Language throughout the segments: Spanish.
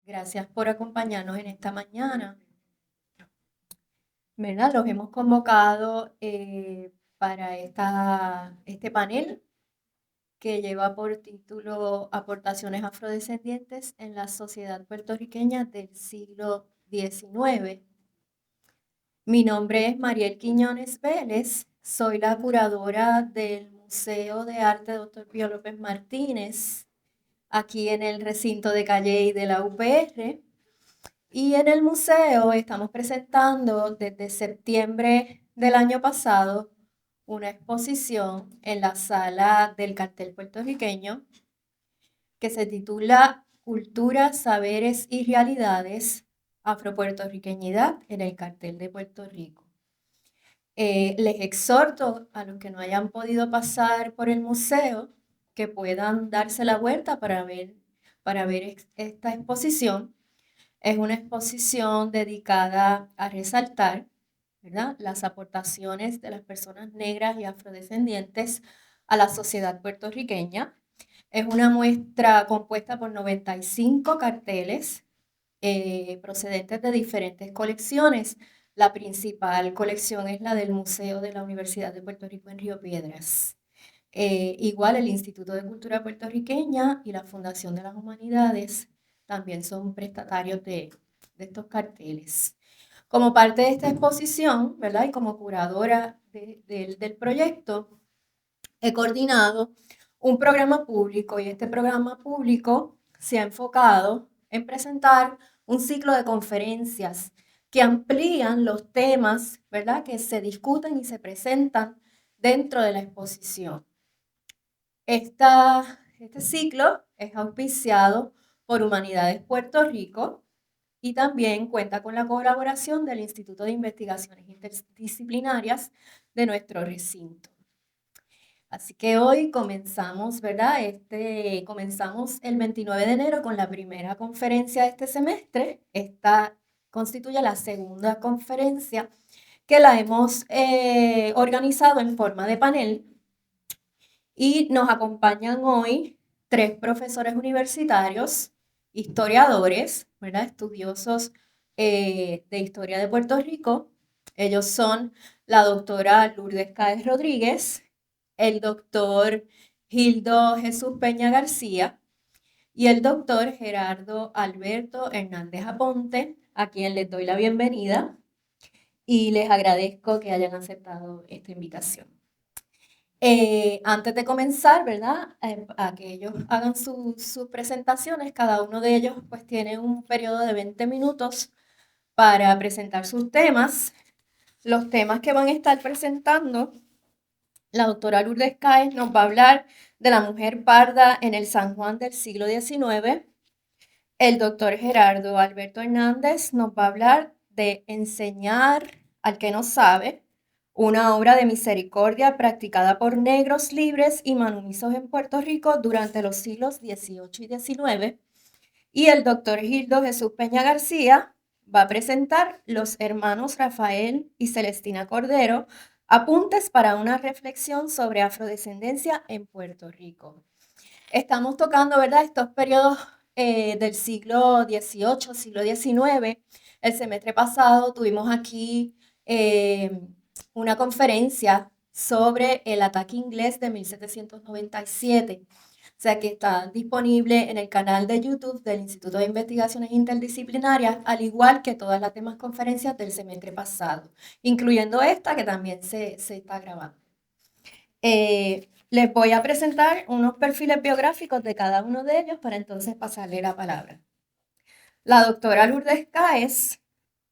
Gracias por acompañarnos en esta mañana. ¿Verdad? Los hemos convocado para este panel que lleva por título Aportaciones afrodescendientes en la sociedad puertorriqueña del siglo XIX. Mi nombre es Mariel Quiñones Vélez, soy la curadora del Museo de Arte Dr. Pío López Martínez, aquí en el recinto de Calley de la UPR. Y en el museo estamos presentando desde septiembre del año pasado una exposición en la sala del cartel puertorriqueño que se titula Cultura, Saberes y Realidades, Afropuertorriqueñidad en el cartel de Puerto Rico. Les exhorto a los que no hayan podido pasar por el museo que puedan darse la vuelta para ver esta exposición. Es una exposición dedicada a resaltar, ¿verdad?, las aportaciones de las personas negras y afrodescendientes a la sociedad puertorriqueña. Es una muestra compuesta por 95 carteles procedentes de diferentes colecciones. La principal colección es la del Museo de la Universidad de Puerto Rico en Río Piedras. Igual el Instituto de Cultura Puertorriqueña y la Fundación de las Humanidades también son prestatarios de estos carteles. Como parte de esta exposición, ¿verdad? Y como curadora del proyecto, he coordinado un programa público y este programa público se ha enfocado en presentar un ciclo de conferencias que amplían los temas, ¿verdad?, que se discuten y se presentan dentro de la exposición. Este ciclo es auspiciado por Humanidades Puerto Rico y también cuenta con la colaboración del Instituto de Investigaciones Interdisciplinarias de nuestro recinto. Así que hoy comenzamos, ¿verdad? Comenzamos el 29 de enero con la primera conferencia de este semestre. Esta constituye la segunda conferencia que la hemos organizado en forma de panel. Y nos acompañan hoy 3 profesores universitarios, historiadores, ¿verdad?, estudiosos de historia de Puerto Rico. Ellos son la doctora Lourdes Cáez Rodríguez, el doctor Gildo Jesús Peña García y el doctor Gerardo Alberto Hernández Aponte, a quien les doy la bienvenida y les agradezco que hayan aceptado esta invitación. Antes de comenzar, ¿verdad?, a que ellos hagan sus presentaciones, cada uno de ellos pues tiene un periodo de 20 minutos para presentar sus temas. Los temas que van a estar presentando, la doctora Lourdes Cáez nos va a hablar de la mujer parda en el San Juan del siglo XIX. El doctor Gerardo Alberto Hernández nos va a hablar de enseñar al que no sabe, una obra de misericordia practicada por negros libres y manumisos en Puerto Rico durante los siglos XVIII y XIX. Y el doctor Gildo Jesús Peña García va a presentar Los hermanos Rafael y Celestina Cordero, apuntes para una reflexión sobre afrodescendencia en Puerto Rico. Estamos tocando, ¿verdad?, estos periodos del siglo XVIII, siglo XIX. El semestre pasado tuvimos aquí una conferencia sobre el ataque inglés de 1797. O sea que está disponible en el canal de YouTube del Instituto de Investigaciones Interdisciplinarias, al igual que todas las demás conferencias del semestre pasado, incluyendo esta que también se está grabando. Les voy a presentar unos perfiles biográficos de cada uno de ellos para entonces pasarle la palabra. La doctora Lourdes Cáez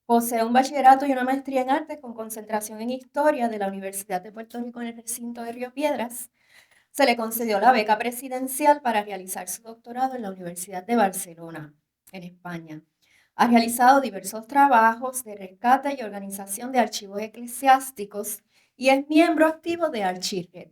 posee un bachillerato y una maestría en artes con concentración en historia de la Universidad de Puerto Rico en el recinto de Río Piedras. Se le concedió la beca presidencial para realizar su doctorado en la Universidad de Barcelona, en España. Ha realizado diversos trabajos de rescate y organización de archivos eclesiásticos y es miembro activo de Archirred.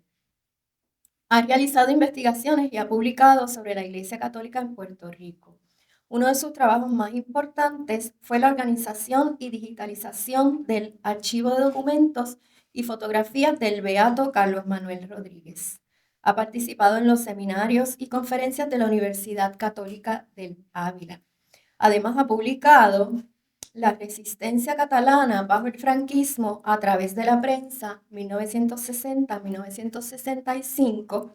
Ha realizado investigaciones y ha publicado sobre la Iglesia Católica en Puerto Rico. Uno de sus trabajos más importantes fue la organización y digitalización del archivo de documentos y fotografías del beato Carlos Manuel Rodríguez. Ha participado en los seminarios y conferencias de la Universidad Católica del Ávila. Además, ha publicado La resistencia catalana bajo el franquismo a través de la prensa, 1960-1965,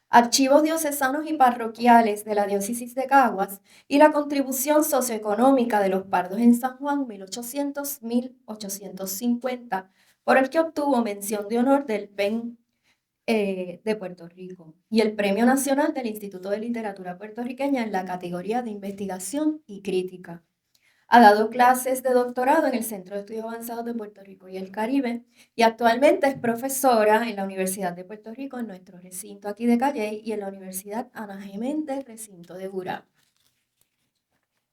archivos diocesanos y parroquiales de la diócesis de Caguas y la contribución socioeconómica de los pardos en San Juan, 1800-1850, por el que obtuvo mención de honor del PEN de Puerto Rico y el Premio Nacional del Instituto de Literatura Puertorriqueña en la categoría de investigación y crítica. Ha dado clases de doctorado en el Centro de Estudios Avanzados de Puerto Rico y el Caribe y actualmente es profesora en la Universidad de Puerto Rico, en nuestro recinto aquí de Calley, y en la Universidad Ana Geméndez, recinto de Gurabo.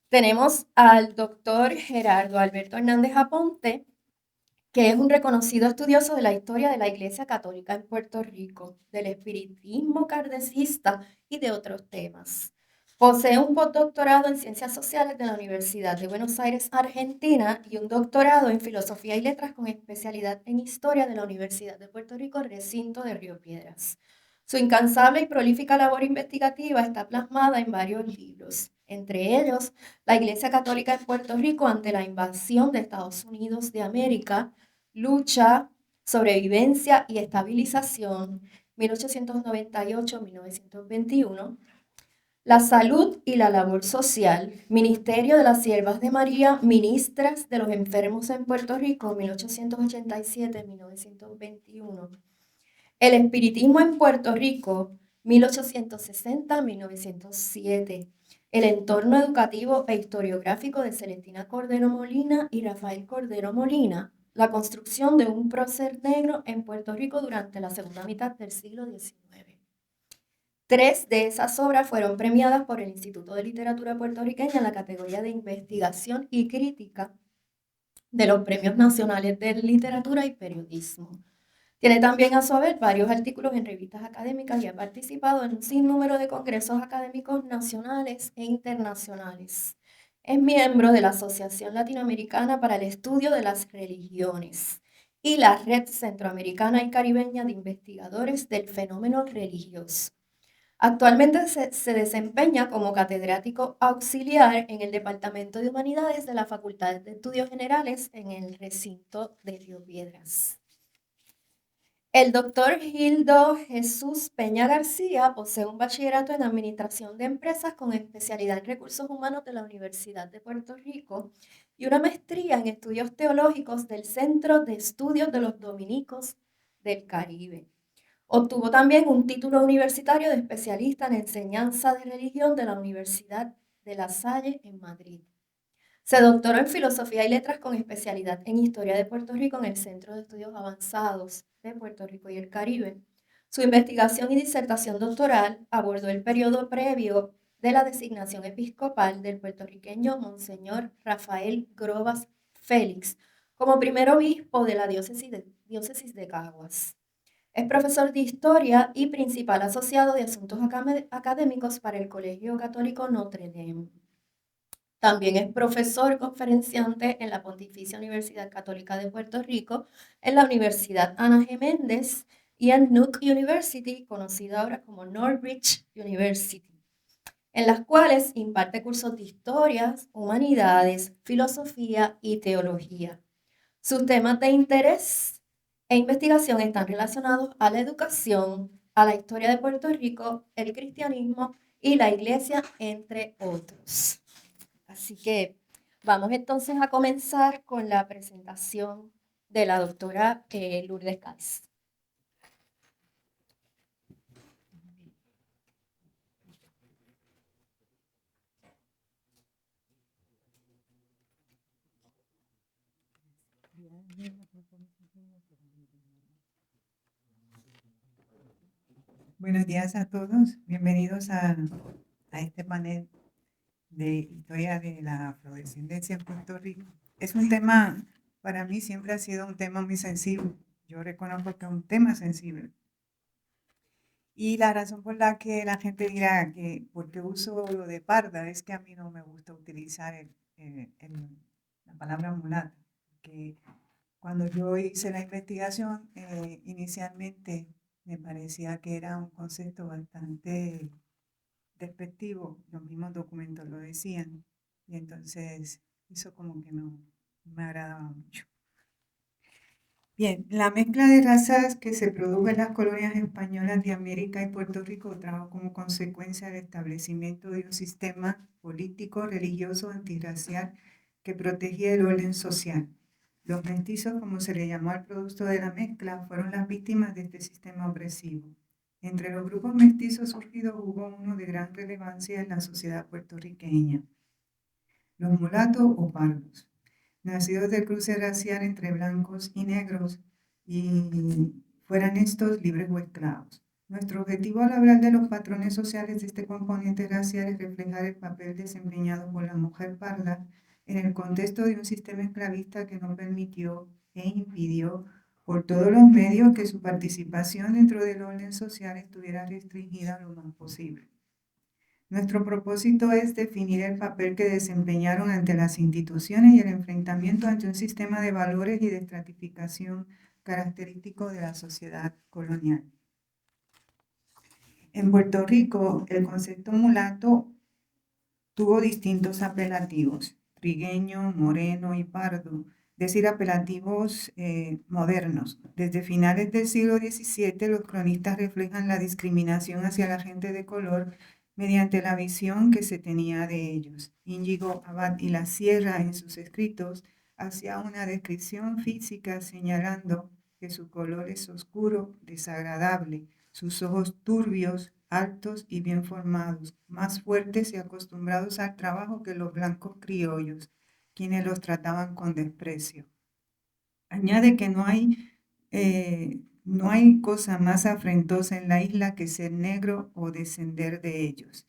Tenemos al doctor Gerardo Alberto Hernández Aponte, que es un reconocido estudioso de la historia de la Iglesia Católica en Puerto Rico, del espiritismo kardecista y de otros temas. Posee un postdoctorado en Ciencias Sociales de la Universidad de Buenos Aires, Argentina, y un doctorado en Filosofía y Letras con especialidad en Historia de la Universidad de Puerto Rico, recinto de Río Piedras. Su incansable y prolífica labor investigativa está plasmada en varios libros, entre ellos La Iglesia Católica en Puerto Rico ante la invasión de Estados Unidos de América, Lucha, Sobrevivencia y Estabilización, 1898-1921, La Salud y la Labor Social, Ministerio de las Siervas de María, Ministras de los Enfermos en Puerto Rico, 1887-1921, El Espiritismo en Puerto Rico, 1860-1907, El Entorno Educativo e Historiográfico de Celestina Cordero Molina y Rafael Cordero Molina, La construcción de un prócer negro en Puerto Rico durante la segunda mitad del siglo XIX. Tres de esas obras fueron premiadas por el Instituto de Literatura Puertorriqueña en la categoría de investigación y crítica de los Premios Nacionales de Literatura y Periodismo. Tiene también a su haber varios artículos en revistas académicas y ha participado en un sinnúmero de congresos académicos nacionales e internacionales. Es miembro de la Asociación Latinoamericana para el Estudio de las Religiones y la Red Centroamericana y Caribeña de Investigadores del Fenómeno Religioso. Actualmente se desempeña como catedrático auxiliar en el Departamento de Humanidades de la Facultad de Estudios Generales en el recinto de Río Piedras. El doctor Gildo Jesús Peña García posee un bachillerato en Administración de Empresas con especialidad en Recursos Humanos de la Universidad de Puerto Rico y una maestría en Estudios Teológicos del Centro de Estudios de los Dominicos del Caribe. Obtuvo también un título universitario de especialista en Enseñanza de Religión de la Universidad de La Salle en Madrid. Se doctoró en Filosofía y Letras con especialidad en Historia de Puerto Rico en el Centro de Estudios Avanzados de Puerto Rico y el Caribe. Su investigación y disertación doctoral abordó el periodo previo de la designación episcopal del puertorriqueño Monseñor Rafael Grobas Félix como primer obispo de la diócesis de Caguas. Es profesor de Historia y principal asociado de Asuntos Académicos para el Colegio Católico Notre Dame. También es profesor conferenciante en la Pontificia Universidad Católica de Puerto Rico, en la Universidad Ana Geméndez y en Nuuk University, conocida ahora como Northridge University, en las cuales imparte cursos de historias, humanidades, filosofía y teología. Sus temas de interés e investigación están relacionados a la educación, a la historia de Puerto Rico, el cristianismo y la iglesia, entre otros. Así que vamos entonces a comenzar con la presentación de la doctora Lourdes Cádiz. Buenos días a todos, bienvenidos a este panel de historia de la afrodescendencia en Puerto Rico. Es un tema, para mí siempre ha sido un tema muy sensible. Yo reconozco que es un tema sensible. Y la razón por la que la gente dirá que porque uso lo de parda es que a mí no me gusta utilizar la palabra mulata. Que cuando yo hice la investigación, inicialmente me parecía que era un concepto bastante despectivo, los mismos documentos lo decían. y entonces eso como que no me agradaba mucho. Bien, la mezcla de razas que se produjo en las colonias españolas de América y Puerto Rico trajo como consecuencia el establecimiento de un sistema político, religioso, antirracial que protegía el orden social. Los mestizos, como se le llamó al producto de la mezcla, fueron las víctimas de este sistema opresivo. Entre los grupos mestizos surgidos hubo uno de gran relevancia en la sociedad puertorriqueña, los mulatos o pardos, nacidos del cruce racial entre blancos y negros, y fueran estos libres o esclavos. Nuestro objetivo al hablar de los patrones sociales de este componente racial es reflejar el papel desempeñado por la mujer parda en el contexto de un sistema esclavista que no permitió e impidió por todos los medios que su participación dentro del orden social estuviera restringida lo más posible. Nuestro propósito es definir el papel que desempeñaron ante las instituciones y el enfrentamiento ante un sistema de valores y de estratificación característico de la sociedad colonial. En Puerto Rico, el concepto mulato tuvo distintos apelativos, trigueño, moreno y pardo, es decir, apelativos modernos. Desde finales del siglo XVII, los cronistas reflejan la discriminación hacia la gente de color mediante la visión que se tenía de ellos. Íñigo Abad y la Sierra, en sus escritos, hacía una descripción física señalando que su color es oscuro, desagradable, sus ojos turbios, altos y bien formados, más fuertes y acostumbrados al trabajo que los blancos criollos, quienes los trataban con desprecio. Añade que no hay cosa más afrentosa en la isla que ser negro o descender de ellos.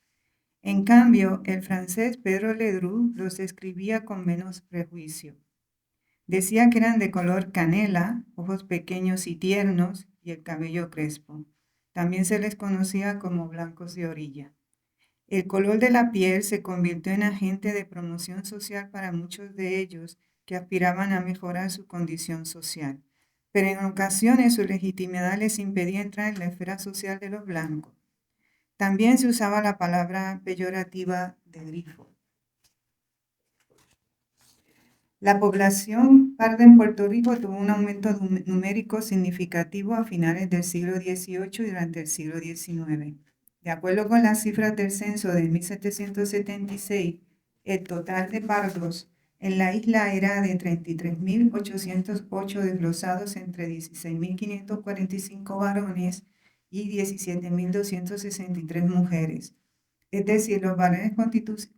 En cambio, el francés Pedro Ledru los describía con menos prejuicio. Decía que eran de color canela, ojos pequeños y tiernos y el cabello crespo. También se les conocía como blancos de orilla. El color de la piel se convirtió en agente de promoción social para muchos de ellos que aspiraban a mejorar su condición social. Pero en ocasiones su legitimidad les impedía entrar en la esfera social de los blancos. También se usaba la palabra peyorativa de grifo. La población parda en Puerto Rico tuvo un aumento numérico significativo a finales del siglo XVIII y durante el siglo XIX. De acuerdo con las cifras del censo de 1776, el total de pardos en la isla era de 33.808 desglosados entre 16.545 varones y 17.263 mujeres. Es decir, los varones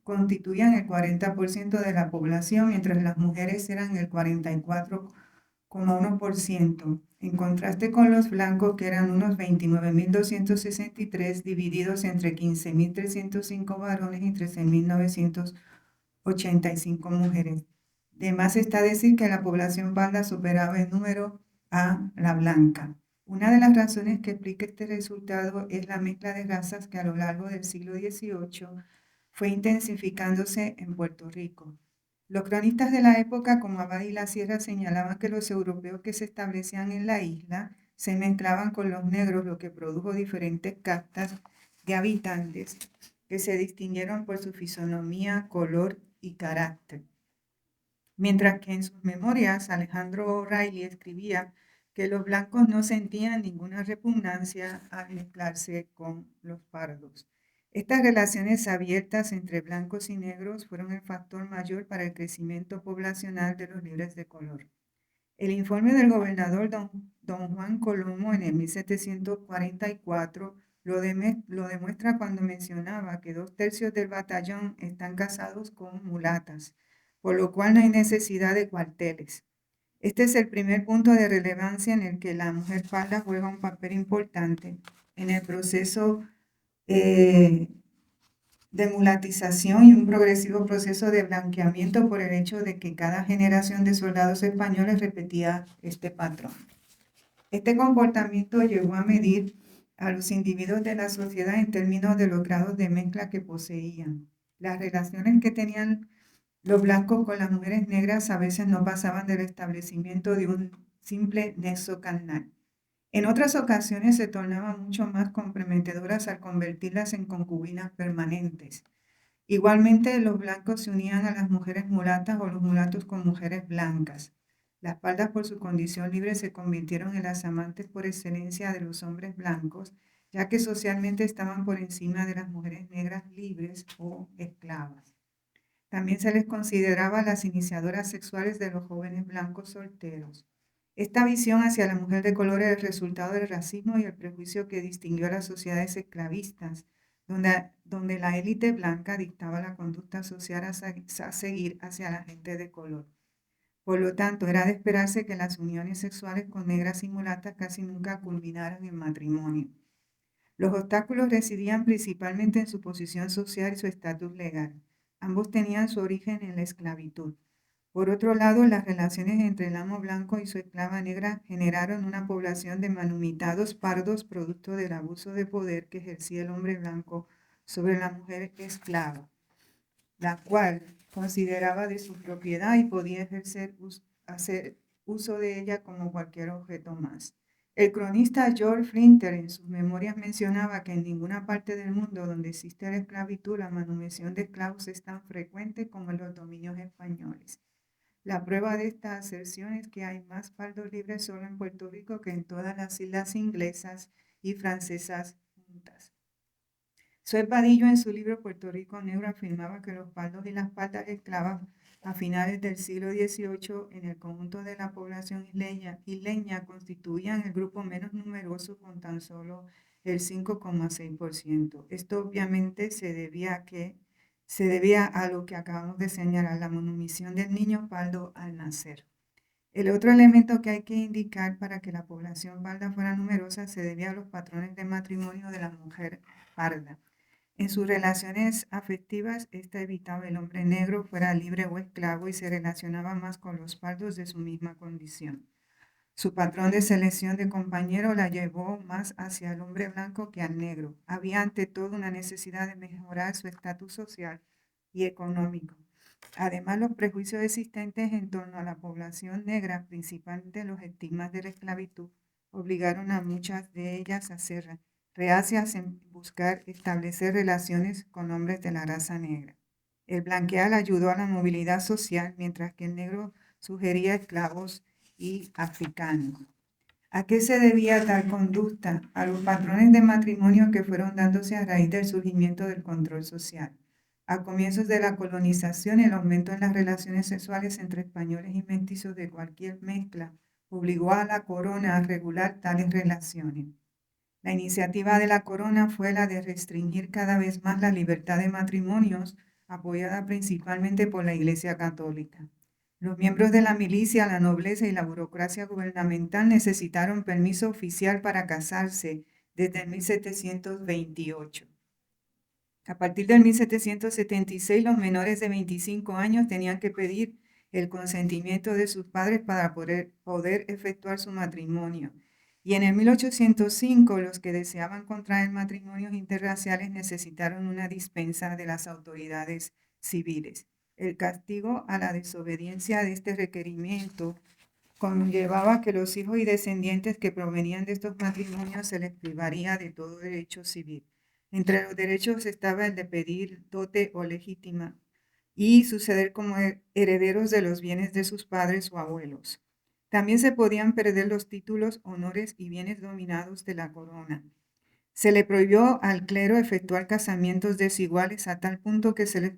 constituían el 40% de la población, mientras las mujeres eran el 44,1%, en contraste con los blancos, que eran unos 29.263, divididos entre 15.305 varones y 13.985 mujeres. De más está decir que la población parda superaba en número a la blanca. Una de las razones que explica este resultado es la mezcla de razas que a lo largo del siglo XVIII fue intensificándose en Puerto Rico. Los cronistas de la época, como Abad y la Sierra, señalaban que los europeos que se establecían en la isla se mezclaban con los negros, lo que produjo diferentes castas de habitantes que se distinguieron por su fisonomía, color y carácter. Mientras que en sus memorias Alejandro O'Reilly escribía que los blancos no sentían ninguna repugnancia al mezclarse con los pardos. Estas relaciones abiertas entre blancos y negros fueron el factor mayor para el crecimiento poblacional de los libres de color. El informe del gobernador don Juan Colomo en el 1744 lo demuestra cuando mencionaba que 2/3 del batallón están casados con mulatas, por lo cual no hay necesidad de cuarteles. Este es el primer punto de relevancia en el que la mujer parda juega un papel importante en el proceso de mulatización y un progresivo proceso de blanqueamiento por el hecho de que cada generación de soldados españoles repetía este patrón. Este comportamiento llevó a medir a los individuos de la sociedad en términos de los grados de mezcla que poseían. Las relaciones que tenían los blancos con las mujeres negras a veces no pasaban del establecimiento de un simple nexo carnal. En otras ocasiones se tornaban mucho más comprometedoras al convertirlas en concubinas permanentes. Igualmente, los blancos se unían a las mujeres mulatas o los mulatos con mujeres blancas. Las pardas, por su condición libre, se convirtieron en las amantes por excelencia de los hombres blancos, ya que socialmente estaban por encima de las mujeres negras libres o esclavas. También se les consideraba las iniciadoras sexuales de los jóvenes blancos solteros. Esta visión hacia la mujer de color era el resultado del racismo y el prejuicio que distinguió a las sociedades esclavistas, donde la élite blanca dictaba la conducta social a seguir hacia la gente de color. Por lo tanto, era de esperarse que las uniones sexuales con negras y mulatas casi nunca culminaran en matrimonio. Los obstáculos residían principalmente en su posición social y su estatus legal. Ambos tenían su origen en la esclavitud. Por otro lado, las relaciones entre el amo blanco y su esclava negra generaron una población de manumitados pardos producto del abuso de poder que ejercía el hombre blanco sobre la mujer esclava, la cual consideraba de su propiedad y podía hacer uso de ella como cualquier objeto más. El cronista George Flinter en sus memorias mencionaba que en ninguna parte del mundo donde existe la esclavitud la manutención de esclavos es tan frecuente como en los dominios españoles. La prueba de esta aserción es que hay más pardos libres solo en Puerto Rico que en todas las islas inglesas y francesas juntas. Soy Padillo en su libro Puerto Rico Negro afirmaba que los pardos y las pardas esclavas a finales del siglo XVIII en el conjunto de la población isleña constituían el grupo menos numeroso con tan solo el 5,6%. Esto obviamente se debía a lo que acabamos de señalar, la manutención del niño pardo al nacer. El otro elemento que hay que indicar para que la población parda fuera numerosa se debía a los patrones de matrimonio de la mujer parda. En sus relaciones afectivas, esta evitaba el hombre negro fuera libre o esclavo y se relacionaba más con los pardos de su misma condición. Su patrón de selección de compañero la llevó más hacia el hombre blanco que al negro. Había ante todo una necesidad de mejorar su estatus social y económico. Además, los prejuicios existentes en torno a la población negra, principalmente los estigmas de la esclavitud, obligaron a muchas de ellas a ser reacias en buscar establecer relaciones con hombres de la raza negra. El blanquear ayudó a la movilidad social, mientras que el negro sugería esclavos y africanos. ¿A qué se debía tal conducta? A los patrones de matrimonio que fueron dándose a raíz del surgimiento del control social. A comienzos de la colonización, el aumento en las relaciones sexuales entre españoles y mestizos de cualquier mezcla obligó a la corona a regular tales relaciones. La iniciativa de la corona fue la de restringir cada vez más la libertad de matrimonios, apoyada principalmente por la Iglesia Católica. Los miembros de la milicia, la nobleza y la burocracia gubernamental necesitaron permiso oficial para casarse desde 1728. A partir de 1776, los menores de 25 años tenían que pedir el consentimiento de sus padres para poder efectuar su matrimonio. Y en el 1805, los que deseaban contraer matrimonios interraciales necesitaron una dispensa de las autoridades civiles. El castigo a la desobediencia de este requerimiento conllevaba que los hijos y descendientes que provenían de estos matrimonios se les privaría de todo derecho civil. Entre los derechos estaba el de pedir dote o legítima y suceder como herederos de los bienes de sus padres o abuelos. También se podían perder los títulos, honores y bienes dominados de la corona. Se le prohibió al clero efectuar casamientos desiguales a tal punto que se les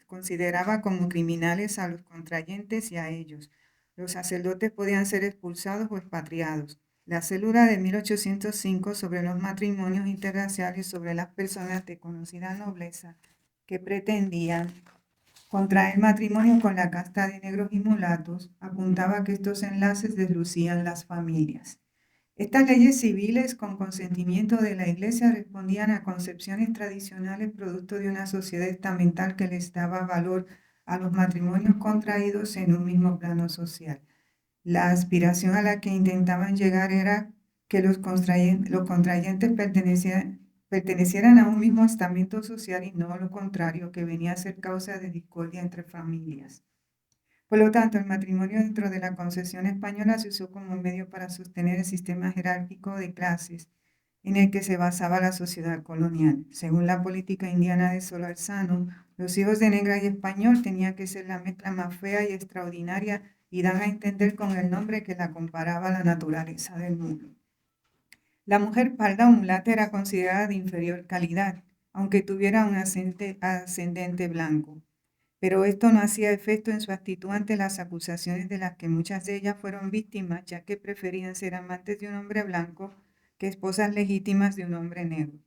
consideraba como criminales a los contrayentes y a ellos. Los sacerdotes podían ser expulsados o expatriados. La célula de 1805 sobre los matrimonios interraciales sobre las personas de conocida nobleza que pretendían contraer matrimonio con la casta de negros y mulatos apuntaba que estos enlaces deslucían las familias. Estas leyes civiles con consentimiento de la Iglesia respondían a concepciones tradicionales producto de una sociedad estamental que les daba valor a los matrimonios contraídos en un mismo plano social. La aspiración a la que intentaban llegar era que los contrayentes pertenecieran a un mismo estamento social y no lo contrario, que venía a ser causa de discordia entre familias. Por lo tanto, el matrimonio dentro de la concesión española se usó como medio para sostener el sistema jerárquico de clases en el que se basaba la sociedad colonial. Según la política indiana de Solorzano, los hijos de negra y español tenían que ser la mezcla más fea y extraordinaria y dan a entender con el nombre que la comparaba a la naturaleza del mundo. La mujer parda o mulata era considerada de inferior calidad, aunque tuviera un ascendente blanco. Pero esto no hacía efecto en su actitud ante las acusaciones de las que muchas de ellas fueron víctimas, ya que preferían ser amantes de un hombre blanco que esposas legítimas de un hombre negro.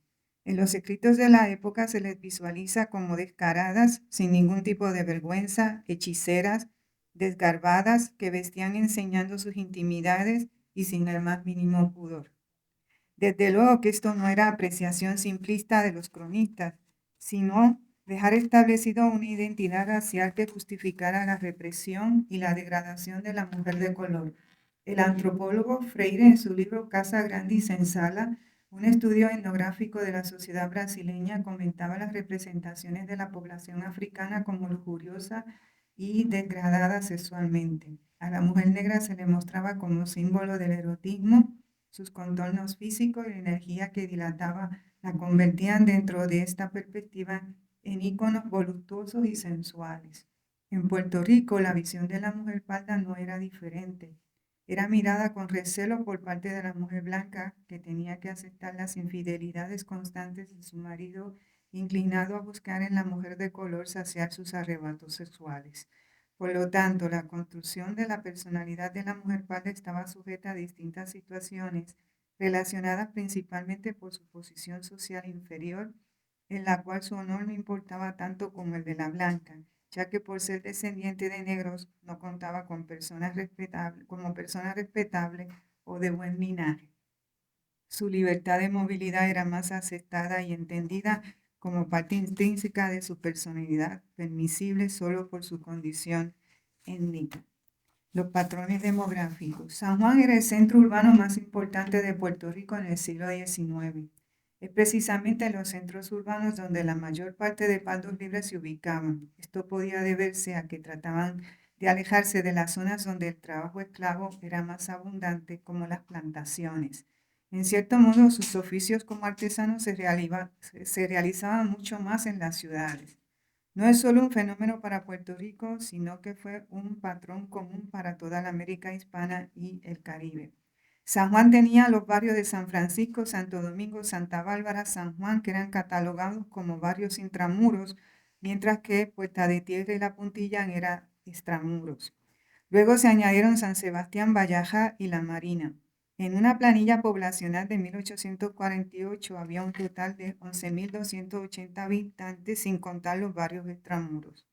En los escritos de la época se les visualiza como descaradas, sin ningún tipo de vergüenza, hechiceras, desgarbadas, que vestían enseñando sus intimidades y sin el más mínimo pudor. Desde luego que esto no era apreciación simplista de los cronistas, sino dejar establecido una identidad racial que justificara la represión y la degradación de la mujer de color. El antropólogo Freire, en su libro Casa Grande y Senzala, un estudio etnográfico de la sociedad brasileña, comentaba las representaciones de la población africana como lujuriosa y degradada sexualmente. A la mujer negra se le mostraba como símbolo del erotismo. Sus contornos físicos y la energía que dilataba la convertían dentro de esta perspectiva en íconos voluptuosos y sensuales. En Puerto Rico, la visión de la mujer parda no era diferente. Era mirada con recelo por parte de la mujer blanca, que tenía que aceptar las infidelidades constantes de su marido, inclinado a buscar en la mujer de color saciar sus arrebatos sexuales. Por lo tanto, la construcción de la personalidad de la mujer parda estaba sujeta a distintas situaciones relacionadas principalmente por su posición social inferior, en la cual su honor no importaba tanto como el de la blanca, ya que por ser descendiente de negros no contaba con como persona respetable o de buen linaje. Su libertad de movilidad era más aceptada y entendida como parte intrínseca de su personalidad, permisible solo por su condición étnica. Los patrones demográficos. San Juan era el centro urbano más importante de Puerto Rico en el siglo XIX. Es precisamente en los centros urbanos donde la mayor parte de pardos libres se ubicaban. Esto podía deberse a que trataban de alejarse de las zonas donde el trabajo esclavo era más abundante, como las plantaciones. En cierto modo, sus oficios como artesanos se realizaban mucho más en las ciudades. No es solo un fenómeno para Puerto Rico, sino que fue un patrón común para toda la América hispana y el Caribe. San Juan tenía los barrios de San Francisco, Santo Domingo, Santa Bárbara, San Juan, que eran catalogados como barrios intramuros, mientras que Puerta de Tierra y La Puntilla eran extramuros. Luego se añadieron San Sebastián, Vallaja y La Marina. En una planilla poblacional de 1848 había un total de 11.280 habitantes, sin contar los barrios extramuros.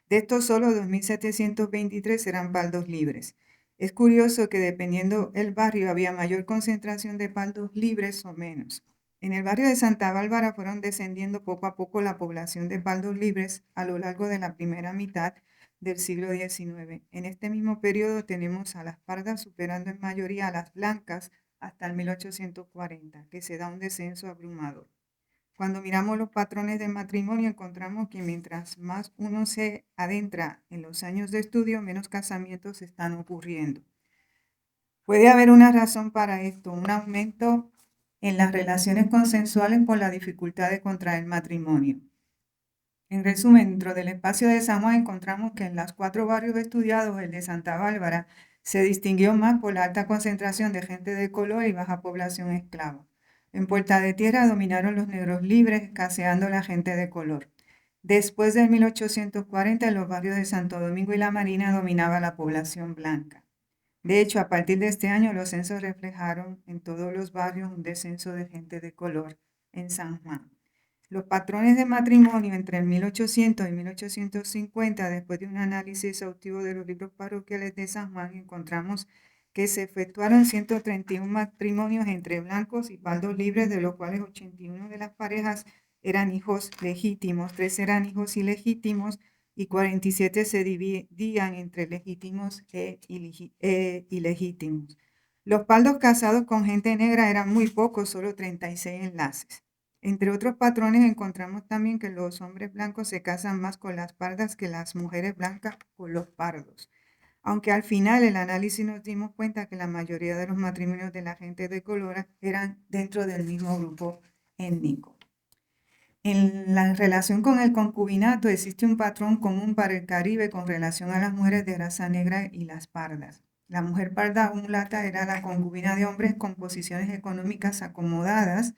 De estos, solo 2.723 eran pardos libres. Es curioso que dependiendo el barrio había mayor concentración de pardos libres o menos. En el barrio de Santa Bárbara fueron descendiendo poco a poco la población de pardos libres a lo largo de la primera mitad del siglo XIX. En este mismo periodo tenemos a las pardas superando en mayoría a las blancas hasta el 1840, que se da un descenso abrumador. Cuando miramos los patrones de matrimonio, encontramos que mientras más uno se adentra en los años de estudio, menos casamientos están ocurriendo. Puede haber una razón para esto, un aumento en las relaciones consensuales por la dificultad de contraer matrimonio. En resumen, dentro del espacio de San Juan encontramos que en los 4 barrios estudiados, el de Santa Bárbara se distinguió más por la alta concentración de gente de color y baja población esclava. En Puerta de Tierra dominaron los negros libres, escaseando la gente de color. Después de 1840, en los barrios de Santo Domingo y La Marina dominaba la población blanca. De hecho, a partir de este año, los censos reflejaron en todos los barrios un descenso de gente de color en San Juan. Los patrones de matrimonio entre el 1800 y 1850, después de un análisis exhaustivo de los libros parroquiales de San Juan, encontramos que se efectuaron 131 matrimonios entre blancos y pardos libres, de los cuales 81 de las parejas eran hijos legítimos, 3 eran hijos ilegítimos y 47 se dividían entre legítimos e ilegítimos. Los pardos casados con gente negra eran muy pocos, solo 36 enlaces. Entre otros patrones encontramos también que los hombres blancos se casan más con las pardas que las mujeres blancas con los pardos. aunque al final el análisis nos dimos cuenta que la mayoría de los matrimonios de la gente de color eran dentro del mismo grupo étnico. En la relación con el concubinato existe un patrón común para el Caribe con relación a las mujeres de raza negra y las pardas. La mujer parda o mulata era la concubina de hombres con posiciones económicas acomodadas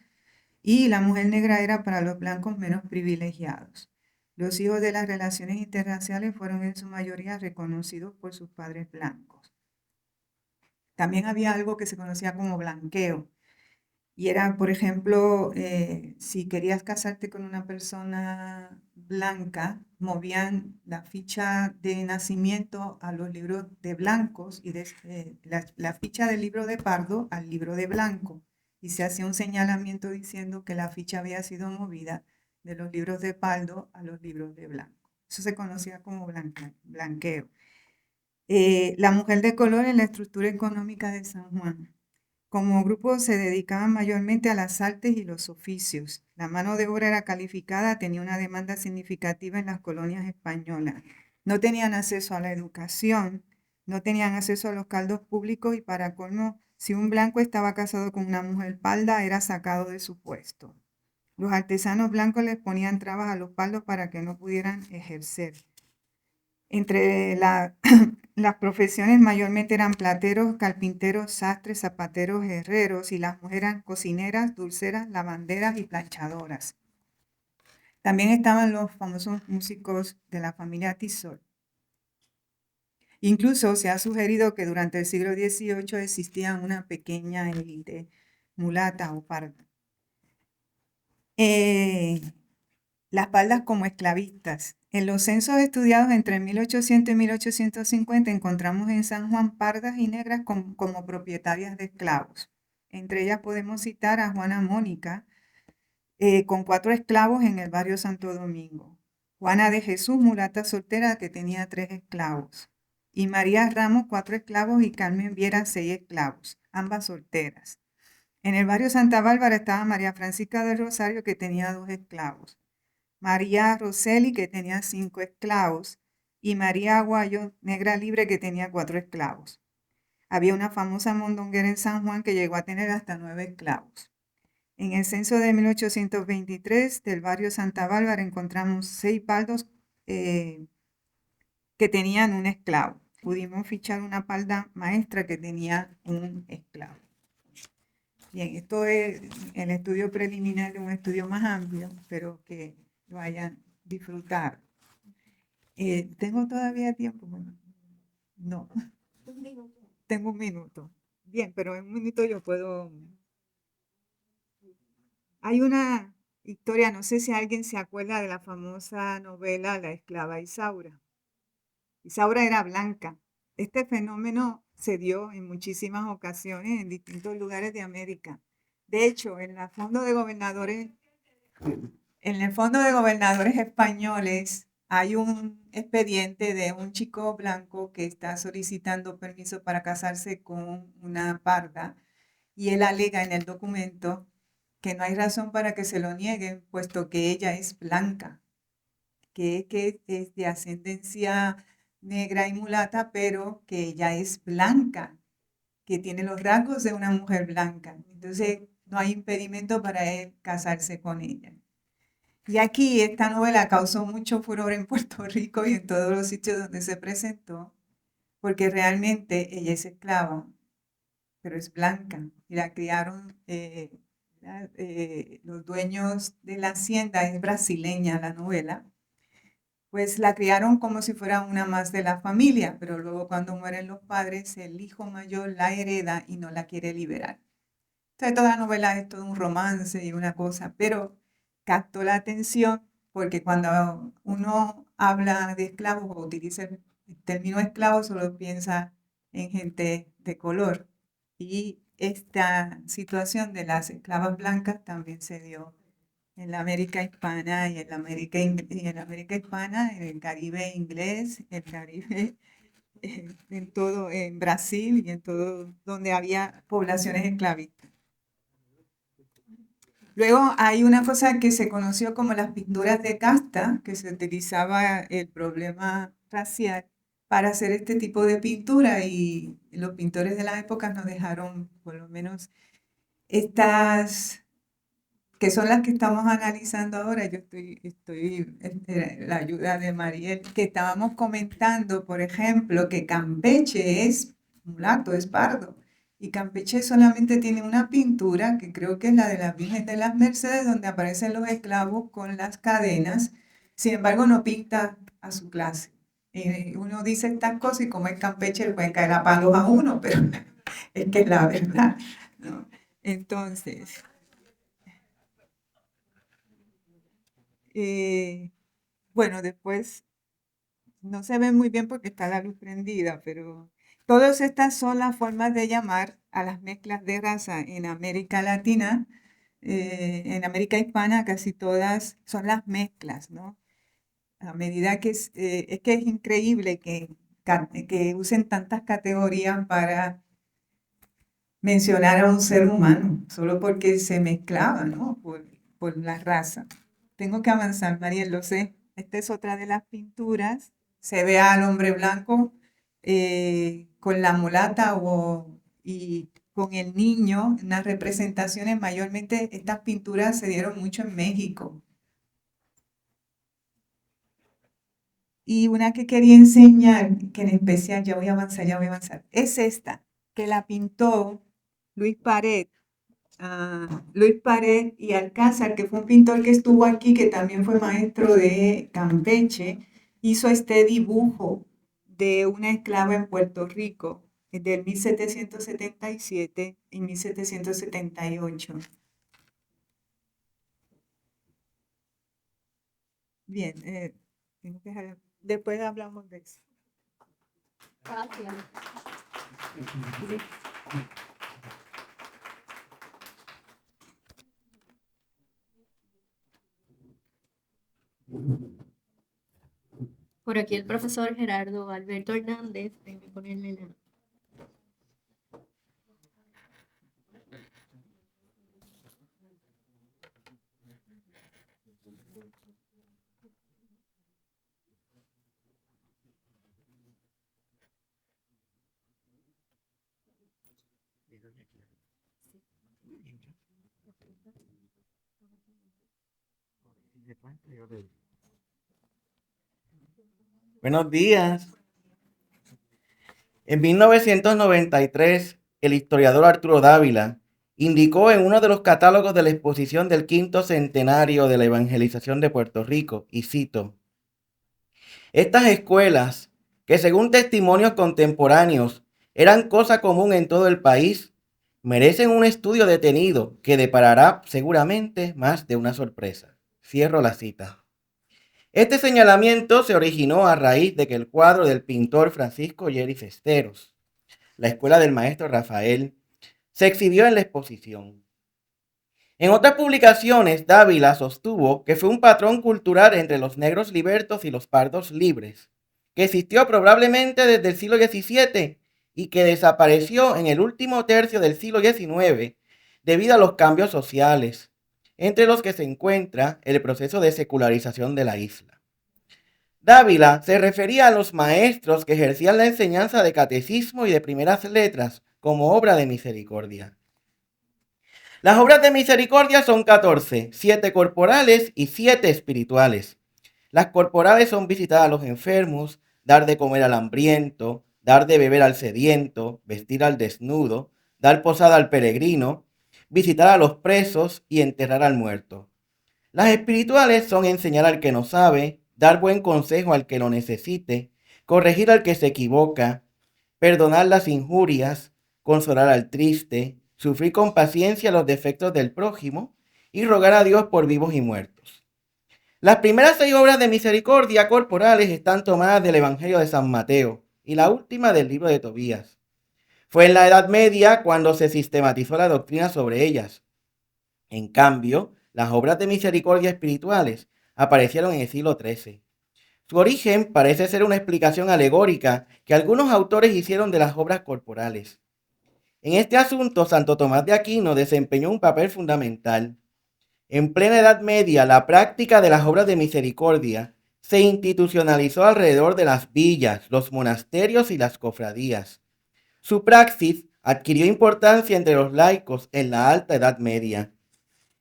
y la mujer negra era para los blancos menos privilegiados. Los hijos de las relaciones interraciales fueron en su mayoría reconocidos por sus padres blancos. También había algo que se conocía como blanqueo. Y era, por ejemplo, si querías casarte con una persona blanca, movían la ficha de nacimiento a los libros de blancos y la ficha del libro de pardo al libro de blanco. Y se hacía un señalamiento diciendo que la ficha había sido movida de los libros de pardo a los libros de blanco. Eso se conocía como blanqueo. La mujer de color en la estructura económica de San Juan. Como grupo se dedicaban mayormente a las artes y los oficios. La mano de obra era calificada, tenía una demanda significativa en las colonias españolas. No tenían acceso a la educación, no tenían acceso a los cargos públicos y para colmo, si un blanco estaba casado con una mujer parda, era sacado de su puesto. Los artesanos blancos les ponían trabas a los pardos para que no pudieran ejercer. Entre las profesiones mayormente eran plateros, carpinteros, sastres, zapateros, herreros y las mujeres eran cocineras, dulceras, lavanderas y planchadoras. También estaban los famosos músicos de la familia Tissot. Incluso se ha sugerido que durante el siglo XVIII existía una pequeña élite mulata o parda. Las pardas como esclavistas. En los censos estudiados entre 1800 y 1850 encontramos en San Juan pardas y negras como propietarias de esclavos. Entre ellas podemos citar a Juana Mónica, con 4 esclavos en el barrio Santo Domingo. Juana de Jesús, mulata soltera, que tenía 3 esclavos. Y María Ramos, 4 esclavos, y Carmen Viera, 6 esclavos, ambas solteras. En el barrio Santa Bárbara estaba María Francisca del Rosario, que tenía 2 esclavos. María Roseli, que tenía 5 esclavos, y María Aguayo, negra libre, que tenía 4 esclavos. Había una famosa mondonguera en San Juan que llegó a tener hasta 9 esclavos. En el censo de 1823 del barrio Santa Bárbara encontramos 6 pardos que tenían un esclavo. Pudimos fichar una parda maestra que tenía un esclavo. Bien, esto es el estudio preliminar de un estudio más amplio, pero que lo hayan disfrutado. ¿Tengo todavía tiempo? Bueno, no. Tengo un minuto. Bien, pero en un minuto yo puedo... Hay una historia, no sé si alguien se acuerda de la famosa novela La esclava Isaura. Isaura era blanca. Este fenómeno se dio en muchísimas ocasiones en distintos lugares de América. De hecho, en el Fondo de Gobernadores españoles hay un expediente de un chico blanco que está solicitando permiso para casarse con una parda y él alega en el documento que no hay razón para que se lo nieguen, puesto que ella es blanca, que es de ascendencia negra y mulata, pero que ella es blanca, que tiene los rasgos de una mujer blanca. Entonces, no hay impedimento para él casarse con ella. Y aquí esta novela causó mucho furor en Puerto Rico y en todos los sitios donde se presentó, porque realmente ella es esclava, pero es blanca y la criaron, los dueños de la hacienda, es brasileña la novela, pues la criaron como si fuera una más de la familia, pero luego cuando mueren los padres, el hijo mayor la hereda y no la quiere liberar. Entonces toda la novela es todo un romance y una cosa, pero captó la atención porque cuando uno habla de esclavos o utiliza el término esclavo, solo piensa en gente de color. Y esta situación de las esclavas blancas también se dio en la América hispana y en la América hispana, en el Caribe inglés, el Caribe, en todo, en Brasil y en todo donde había poblaciones esclavistas. Luego hay una cosa que se conoció como las pinturas de casta, que se utilizaba el problema racial para hacer este tipo de pintura y los pintores de la época nos dejaron por lo menos estas, que son las que estamos analizando ahora. Yo estoy en la ayuda de Mariel, que estábamos comentando, por ejemplo, que Campeche es mulato, es pardo. Y Campeche solamente tiene una pintura, que creo que es la de la Virgen de las Mercedes, donde aparecen los esclavos con las cadenas. Sin embargo, no pinta a su clase. Uno dice estas cosas y como es Campeche, le pueden caer a palos a uno, pero es que es la verdad, ¿no? Entonces, bueno, después no se ve muy bien porque está la luz prendida, pero todas estas son las formas de llamar a las mezclas de raza en América Latina. En América Hispana casi todas son las mezclas, ¿no? A medida que es que es increíble que usen tantas categorías para mencionar a un ser humano, solo porque se mezclaba, ¿no? Por la raza. Tengo que avanzar, Mariel, lo sé. Esta es otra de las pinturas. Se ve al hombre blanco con la mulata y con el niño. En las representaciones, mayormente estas pinturas se dieron mucho en México. Y una que quería enseñar, que en especial, ya voy a avanzar, es esta, que la pintó Luis Pared. Luis Pared y Alcázar, que fue un pintor que estuvo aquí, que también fue maestro de Campeche, hizo este dibujo de una esclava en Puerto Rico del 1777 y 1778. Bien, después hablamos de eso. Gracias. Por aquí el profesor Gerardo Alberto Hernández, déjeme ponerle la... Buenos días. En 1993, el historiador Arturo Dávila indicó en uno de los catálogos de la exposición del quinto centenario de la evangelización de Puerto Rico, y cito: estas escuelas, que según testimonios contemporáneos eran cosa común en todo el país, merecen un estudio detenido que deparará seguramente más de una sorpresa. Cierro la cita. Este señalamiento se originó a raíz de que el cuadro del pintor Francisco Yeri Cesteros, la escuela del maestro Rafael, se exhibió en la exposición. En otras publicaciones, Dávila sostuvo que fue un patrón cultural entre los negros libertos y los pardos libres, que existió probablemente desde el siglo XVII y que desapareció en el último tercio del siglo XIX debido a los cambios sociales, entre los que se encuentra el proceso de secularización de la isla. Dávila se refería a los maestros que ejercían la enseñanza de catecismo y de primeras letras como obra de misericordia. Las obras de misericordia son 14, 7 corporales y 7 espirituales. Las corporales son visitar a los enfermos, dar de comer al hambriento, dar de beber al sediento, vestir al desnudo, dar posada al peregrino, visitar a los presos y enterrar al muerto. Las espirituales son enseñar al que no sabe, dar buen consejo al que lo necesite, corregir al que se equivoca, perdonar las injurias, consolar al triste, sufrir con paciencia los defectos del prójimo y rogar a Dios por vivos y muertos. Las primeras 6 obras de misericordia corporales están tomadas del Evangelio de San Mateo y la última del libro de Tobías. Fue en la Edad Media cuando se sistematizó la doctrina sobre ellas. En cambio, las obras de misericordia espirituales aparecieron en el siglo XIII. Su origen parece ser una explicación alegórica que algunos autores hicieron de las obras corporales. En este asunto, Santo Tomás de Aquino desempeñó un papel fundamental. En plena Edad Media, la práctica de las obras de misericordia se institucionalizó alrededor de las villas, los monasterios y las cofradías. Su praxis adquirió importancia entre los laicos en la Alta Edad Media.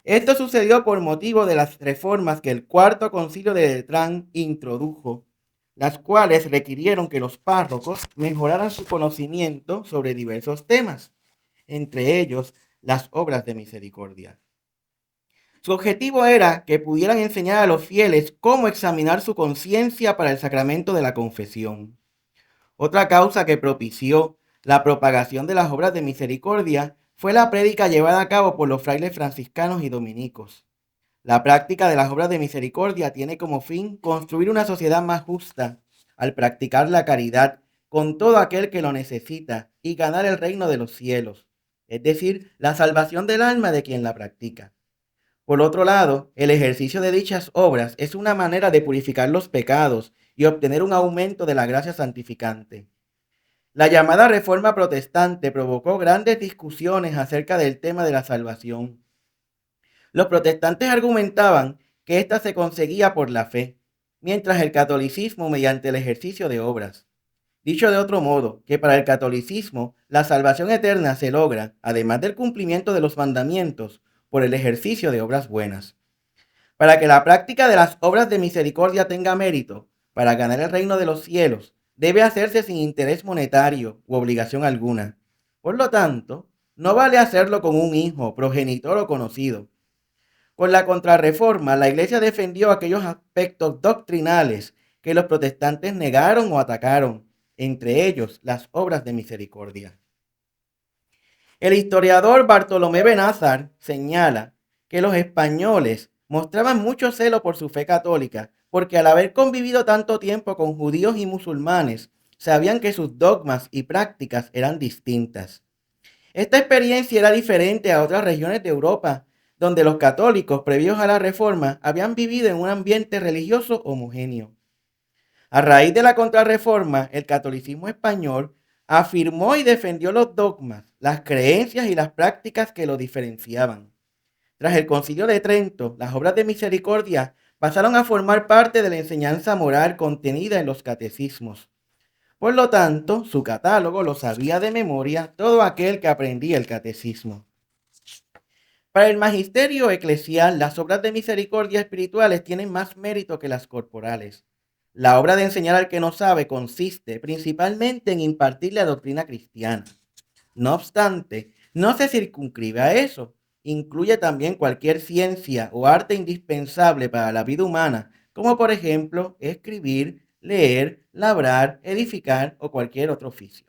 Esto sucedió por motivo de las reformas que el Cuarto Concilio de Letrán introdujo, las cuales requirieron que los párrocos mejoraran su conocimiento sobre diversos temas, entre ellos las obras de misericordia. Su objetivo era que pudieran enseñar a los fieles cómo examinar su conciencia para el sacramento de la confesión. Otra causa que propició la propagación de las obras de misericordia fue la prédica llevada a cabo por los frailes franciscanos y dominicos. La práctica de las obras de misericordia tiene como fin construir una sociedad más justa al practicar la caridad con todo aquel que lo necesita y ganar el reino de los cielos, es decir, la salvación del alma de quien la practica. Por otro lado, el ejercicio de dichas obras es una manera de purificar los pecados y obtener un aumento de la gracia santificante. La llamada Reforma Protestante provocó grandes discusiones acerca del tema de la salvación. Los protestantes argumentaban que ésta se conseguía por la fe, mientras el catolicismo mediante el ejercicio de obras. Dicho de otro modo, que para el catolicismo la salvación eterna se logra, además del cumplimiento de los mandamientos, por el ejercicio de obras buenas. Para que la práctica de las obras de misericordia tenga mérito, para ganar el reino de los cielos, debe hacerse sin interés monetario u obligación alguna. Por lo tanto, no vale hacerlo con un hijo, progenitor o conocido. Con la Contrarreforma, la Iglesia defendió aquellos aspectos doctrinales que los protestantes negaron o atacaron, entre ellos las obras de misericordia. El historiador Bartolomé Benázar señala que los españoles mostraban mucho celo por su fe católica, porque al haber convivido tanto tiempo con judíos y musulmanes, sabían que sus dogmas y prácticas eran distintas. Esta experiencia era diferente a otras regiones de Europa, donde los católicos, previos a la Reforma, habían vivido en un ambiente religioso homogéneo. A raíz de la Contrarreforma, el catolicismo español afirmó y defendió los dogmas, las creencias y las prácticas que lo diferenciaban. Tras el Concilio de Trento, las obras de misericordia pasaron a formar parte de la enseñanza moral contenida en los catecismos. Por lo tanto, su catálogo lo sabía de memoria todo aquel que aprendía el catecismo. Para el magisterio eclesial, las obras de misericordia espirituales tienen más mérito que las corporales. La obra de enseñar al que no sabe consiste principalmente en impartir la doctrina cristiana. No obstante, no se circunscribe a eso. Incluye también cualquier ciencia o arte indispensable para la vida humana, como por ejemplo escribir, leer, labrar, edificar o cualquier otro oficio.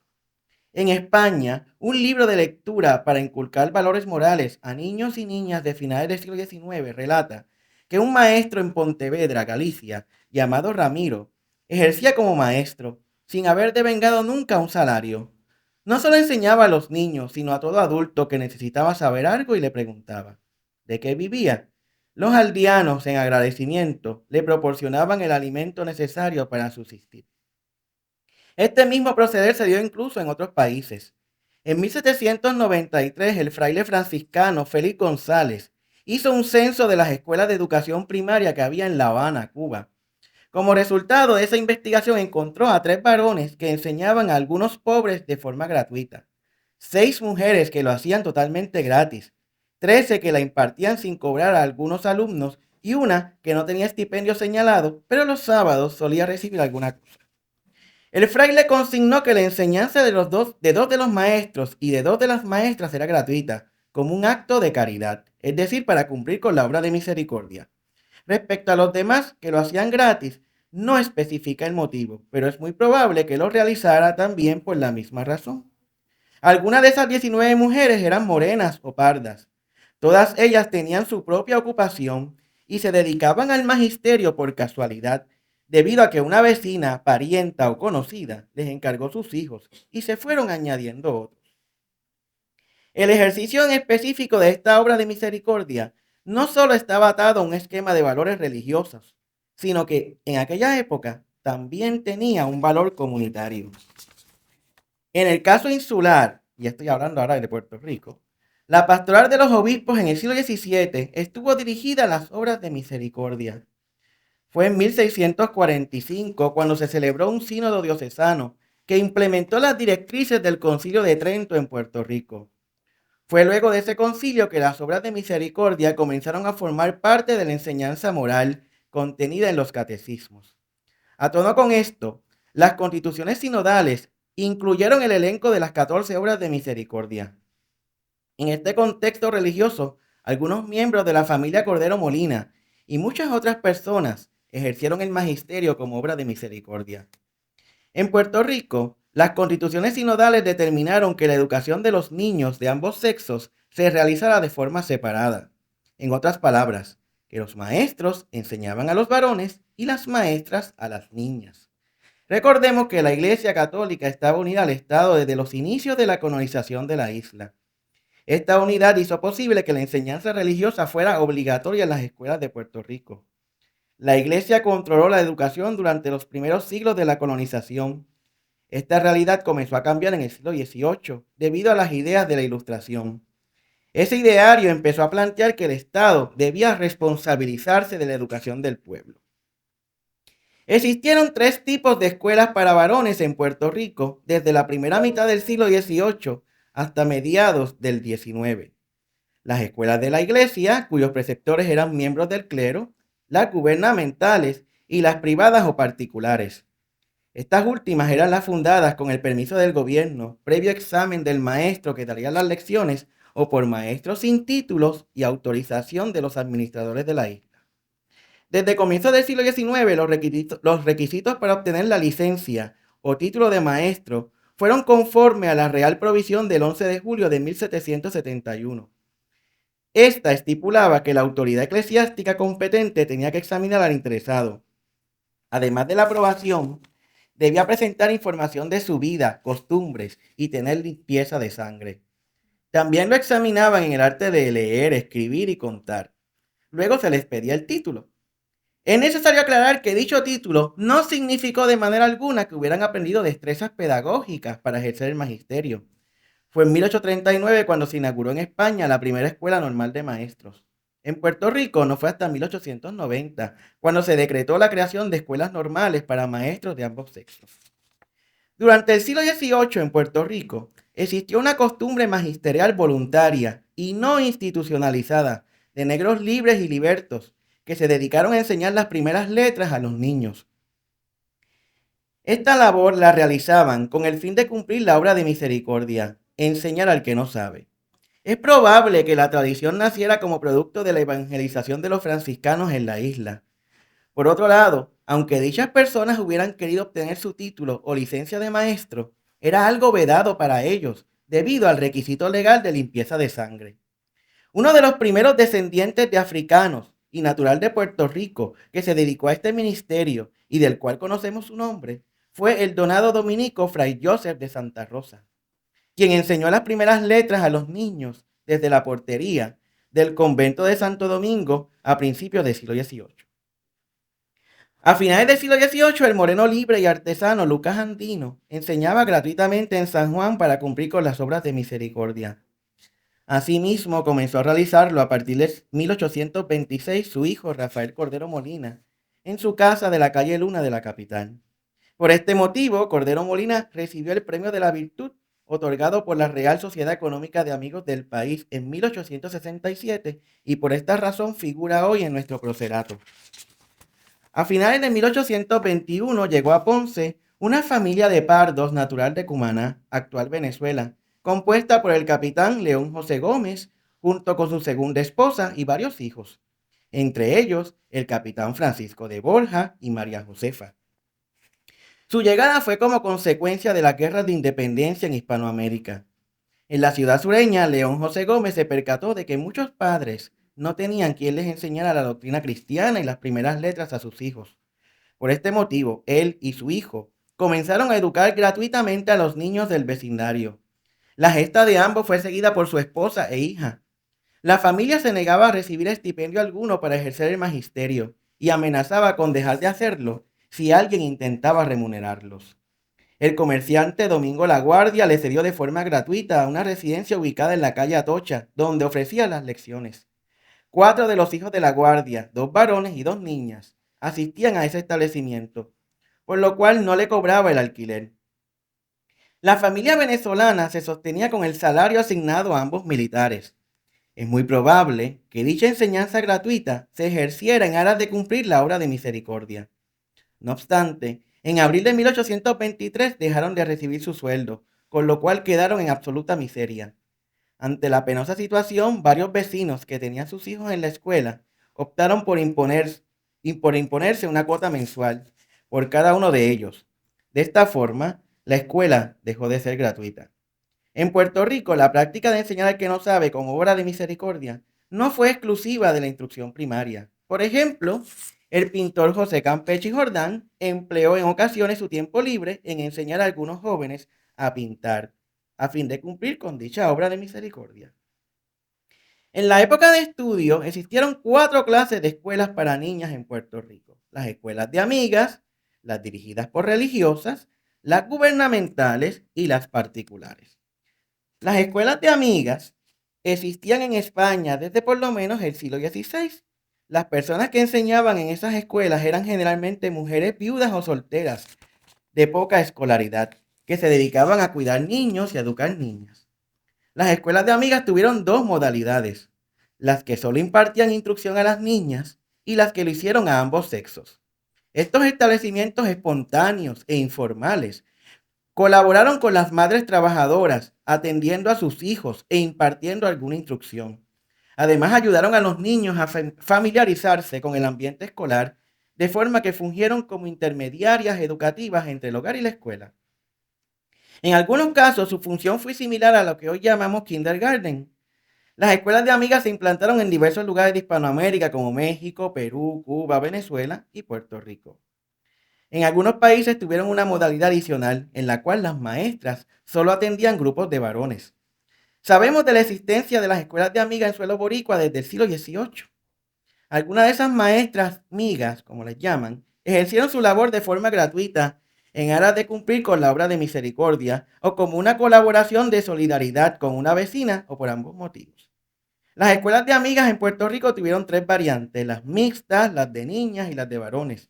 En España, un libro de lectura para inculcar valores morales a niños y niñas de finales del siglo XIX relata que un maestro en Pontevedra, Galicia, llamado Ramiro, ejercía como maestro, sin haber devengado nunca un salario. No solo enseñaba a los niños, sino a todo adulto que necesitaba saber algo y le preguntaba, ¿de qué vivía? Los aldeanos, en agradecimiento, le proporcionaban el alimento necesario para subsistir. Este mismo proceder se dio incluso en otros países. En 1793, el fraile franciscano Félix González hizo un censo de las escuelas de educación primaria que había en La Habana, Cuba. Como resultado de esa investigación encontró a 3 varones que enseñaban a algunos pobres de forma gratuita, 6 mujeres que lo hacían totalmente gratis, 13 que la impartían sin cobrar a algunos alumnos y una que no tenía estipendio señalado, pero los sábados solía recibir alguna cosa. El fraile consignó que la enseñanza de dos de los maestros y de 2 de las maestras era gratuita, como un acto de caridad, es decir, para cumplir con la obra de misericordia. Respecto a los demás que lo hacían gratis, no especifica el motivo, pero es muy probable que lo realizara también por la misma razón. Algunas de esas 19 mujeres eran morenas o pardas. Todas ellas tenían su propia ocupación y se dedicaban al magisterio por casualidad, debido a que una vecina, parienta o conocida les encargó sus hijos y se fueron añadiendo otros. El ejercicio en específico de esta obra de misericordia no solo estaba atado a un esquema de valores religiosos, sino que en aquella época también tenía un valor comunitario. En el caso insular, y estoy hablando ahora de Puerto Rico, la pastoral de los obispos en el siglo XVII estuvo dirigida a las obras de misericordia. Fue en 1645 cuando se celebró un sínodo diocesano que implementó las directrices del Concilio de Trento en Puerto Rico. Fue luego de ese concilio que las obras de misericordia comenzaron a formar parte de la enseñanza moral contenida en los catecismos. A tono con esto, las constituciones sinodales incluyeron el elenco de las 14 obras de misericordia. En este contexto religioso, algunos miembros de la familia Cordero Molina y muchas otras personas ejercieron el magisterio como obra de misericordia. En Puerto Rico, las constituciones sinodales determinaron que la educación de los niños de ambos sexos se realizara de forma separada. En otras palabras, que los maestros enseñaban a los varones y las maestras a las niñas. Recordemos que la Iglesia Católica estaba unida al Estado desde los inicios de la colonización de la isla. Esta unidad hizo posible que la enseñanza religiosa fuera obligatoria en las escuelas de Puerto Rico. La Iglesia controló la educación durante los primeros siglos de la colonización. Esta realidad comenzó a cambiar en el siglo XVIII debido a las ideas de la Ilustración. Ese ideario empezó a plantear que el Estado debía responsabilizarse de la educación del pueblo. Existieron 3 tipos de escuelas para varones en Puerto Rico desde la primera mitad del siglo XVIII hasta mediados del XIX. Las escuelas de la Iglesia, cuyos preceptores eran miembros del clero, las gubernamentales y las privadas o particulares. Estas últimas eran las fundadas con el permiso del gobierno, previo examen del maestro que daría las lecciones o por maestros sin títulos y autorización de los administradores de la isla. Desde comienzos del siglo XIX, los requisitos para obtener la licencia o título de maestro fueron conforme a la Real Provisión del 11 de julio de 1771. Esta estipulaba que la autoridad eclesiástica competente tenía que examinar al interesado. Además de la aprobación, debía presentar información de su vida, costumbres y tener limpieza de sangre. También lo examinaban en el arte de leer, escribir y contar. Luego se les pedía el título. Es necesario aclarar que dicho título no significó de manera alguna que hubieran aprendido destrezas pedagógicas para ejercer el magisterio. Fue en 1839 cuando se inauguró en España la primera escuela normal de maestros. En Puerto Rico no fue hasta 1890 cuando se decretó la creación de escuelas normales para maestros de ambos sexos. Durante el siglo XVIII en Puerto Rico existió una costumbre magisterial voluntaria y no institucionalizada de negros libres y libertos que se dedicaron a enseñar las primeras letras a los niños. Esta labor la realizaban con el fin de cumplir la obra de misericordia, enseñar al que no sabe. Es probable que la tradición naciera como producto de la evangelización de los franciscanos en la isla. Por otro lado, aunque dichas personas hubieran querido obtener su título o licencia de maestro, era algo vedado para ellos, debido al requisito legal de limpieza de sangre. Uno de los primeros descendientes de africanos y natural de Puerto Rico que se dedicó a este ministerio y del cual conocemos su nombre, fue el donado dominico Fray Joseph de Santa Rosa, quien enseñó las primeras letras a los niños desde la portería del convento de Santo Domingo a principios del siglo XVIII. A finales del siglo XVIII, el moreno libre y artesano Lucas Andino enseñaba gratuitamente en San Juan para cumplir con las obras de misericordia. Asimismo, comenzó a realizarlo a partir de 1826 su hijo Rafael Cordero Molina, en su casa de la calle Luna de la capital. Por este motivo, Cordero Molina recibió el Premio de la Virtud, otorgado por la Real Sociedad Económica de Amigos del País en 1867, y por esta razón figura hoy en nuestro procerato. A finales de 1821 llegó a Ponce una familia de pardos natural de Cumaná, actual Venezuela, compuesta por el capitán León José Gómez, junto con su segunda esposa y varios hijos, entre ellos el capitán Francisco de Borja y María Josefa. Su llegada fue como consecuencia de la guerra de independencia en Hispanoamérica. En la ciudad sureña, León José Gómez se percató de que muchos padres no tenían quien les enseñara la doctrina cristiana y las primeras letras a sus hijos. Por este motivo, él y su hijo comenzaron a educar gratuitamente a los niños del vecindario. La gesta de ambos fue seguida por su esposa e hija. La familia se negaba a recibir estipendio alguno para ejercer el magisterio y amenazaba con dejar de hacerlo si alguien intentaba remunerarlos. El comerciante Domingo La Guardia le cedió de forma gratuita a una residencia ubicada en la calle Atocha, donde ofrecía las lecciones. 4 de los hijos de La Guardia, 2 varones y 2 niñas, asistían a ese establecimiento, por lo cual no le cobraba el alquiler. La familia venezolana se sostenía con el salario asignado a ambos militares. Es muy probable que dicha enseñanza gratuita se ejerciera en aras de cumplir la obra de misericordia. No obstante, en abril de 1823 dejaron de recibir su sueldo, con lo cual quedaron en absoluta miseria. Ante la penosa situación, varios vecinos que tenían sus hijos en la escuela optaron por imponerse una cuota mensual por cada uno de ellos. De esta forma, la escuela dejó de ser gratuita. En Puerto Rico, la práctica de enseñar al que no sabe con obra de misericordia no fue exclusiva de la instrucción primaria. Por ejemplo, el pintor José Campeche Jordán empleó en ocasiones su tiempo libre en enseñar a algunos jóvenes a pintar, a fin de cumplir con dicha obra de misericordia. En la época de estudio existieron 4 clases de escuelas para niñas en Puerto Rico: las escuelas de amigas, las dirigidas por religiosas, las gubernamentales y las particulares. Las escuelas de amigas existían en España desde por lo menos el siglo XVI. Las personas que enseñaban en esas escuelas eran generalmente mujeres viudas o solteras de poca escolaridad, que se dedicaban a cuidar niños y a educar niñas. Las escuelas de amigas tuvieron 2 modalidades: las que solo impartían instrucción a las niñas y las que lo hicieron a ambos sexos. Estos establecimientos espontáneos e informales colaboraron con las madres trabajadoras, atendiendo a sus hijos e impartiendo alguna instrucción. Además, ayudaron a los niños a familiarizarse con el ambiente escolar, de forma que fungieron como intermediarias educativas entre el hogar y la escuela. En algunos casos, su función fue similar a lo que hoy llamamos kindergarten. Las escuelas de amigas se implantaron en diversos lugares de Hispanoamérica, como México, Perú, Cuba, Venezuela y Puerto Rico. En algunos países tuvieron una modalidad adicional en la cual las maestras solo atendían grupos de varones. Sabemos de la existencia de las escuelas de amigas en suelo boricua desde el siglo XVIII. Algunas de esas maestras migas, como les llaman, ejercieron su labor de forma gratuita en aras de cumplir con la obra de misericordia o como una colaboración de solidaridad con una vecina o por ambos motivos. Las escuelas de amigas en Puerto Rico tuvieron 3 variantes: las mixtas, las de niñas y las de varones.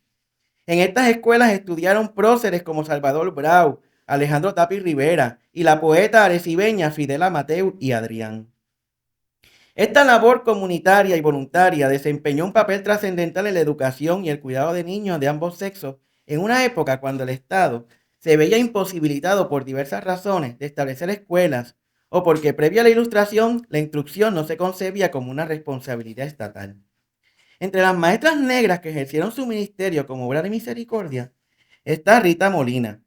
En estas escuelas estudiaron próceres como Salvador Brau, Alejandro Tapia Rivera y la poeta arecibeña Fidela Mateu y Adrián. Esta labor comunitaria y voluntaria desempeñó un papel trascendental en la educación y el cuidado de niños de ambos sexos en una época cuando el Estado se veía imposibilitado por diversas razones de establecer escuelas o porque previa a la Ilustración la instrucción no se concebía como una responsabilidad estatal. Entre las maestras negras que ejercieron su ministerio como obra de misericordia está Rita Molina,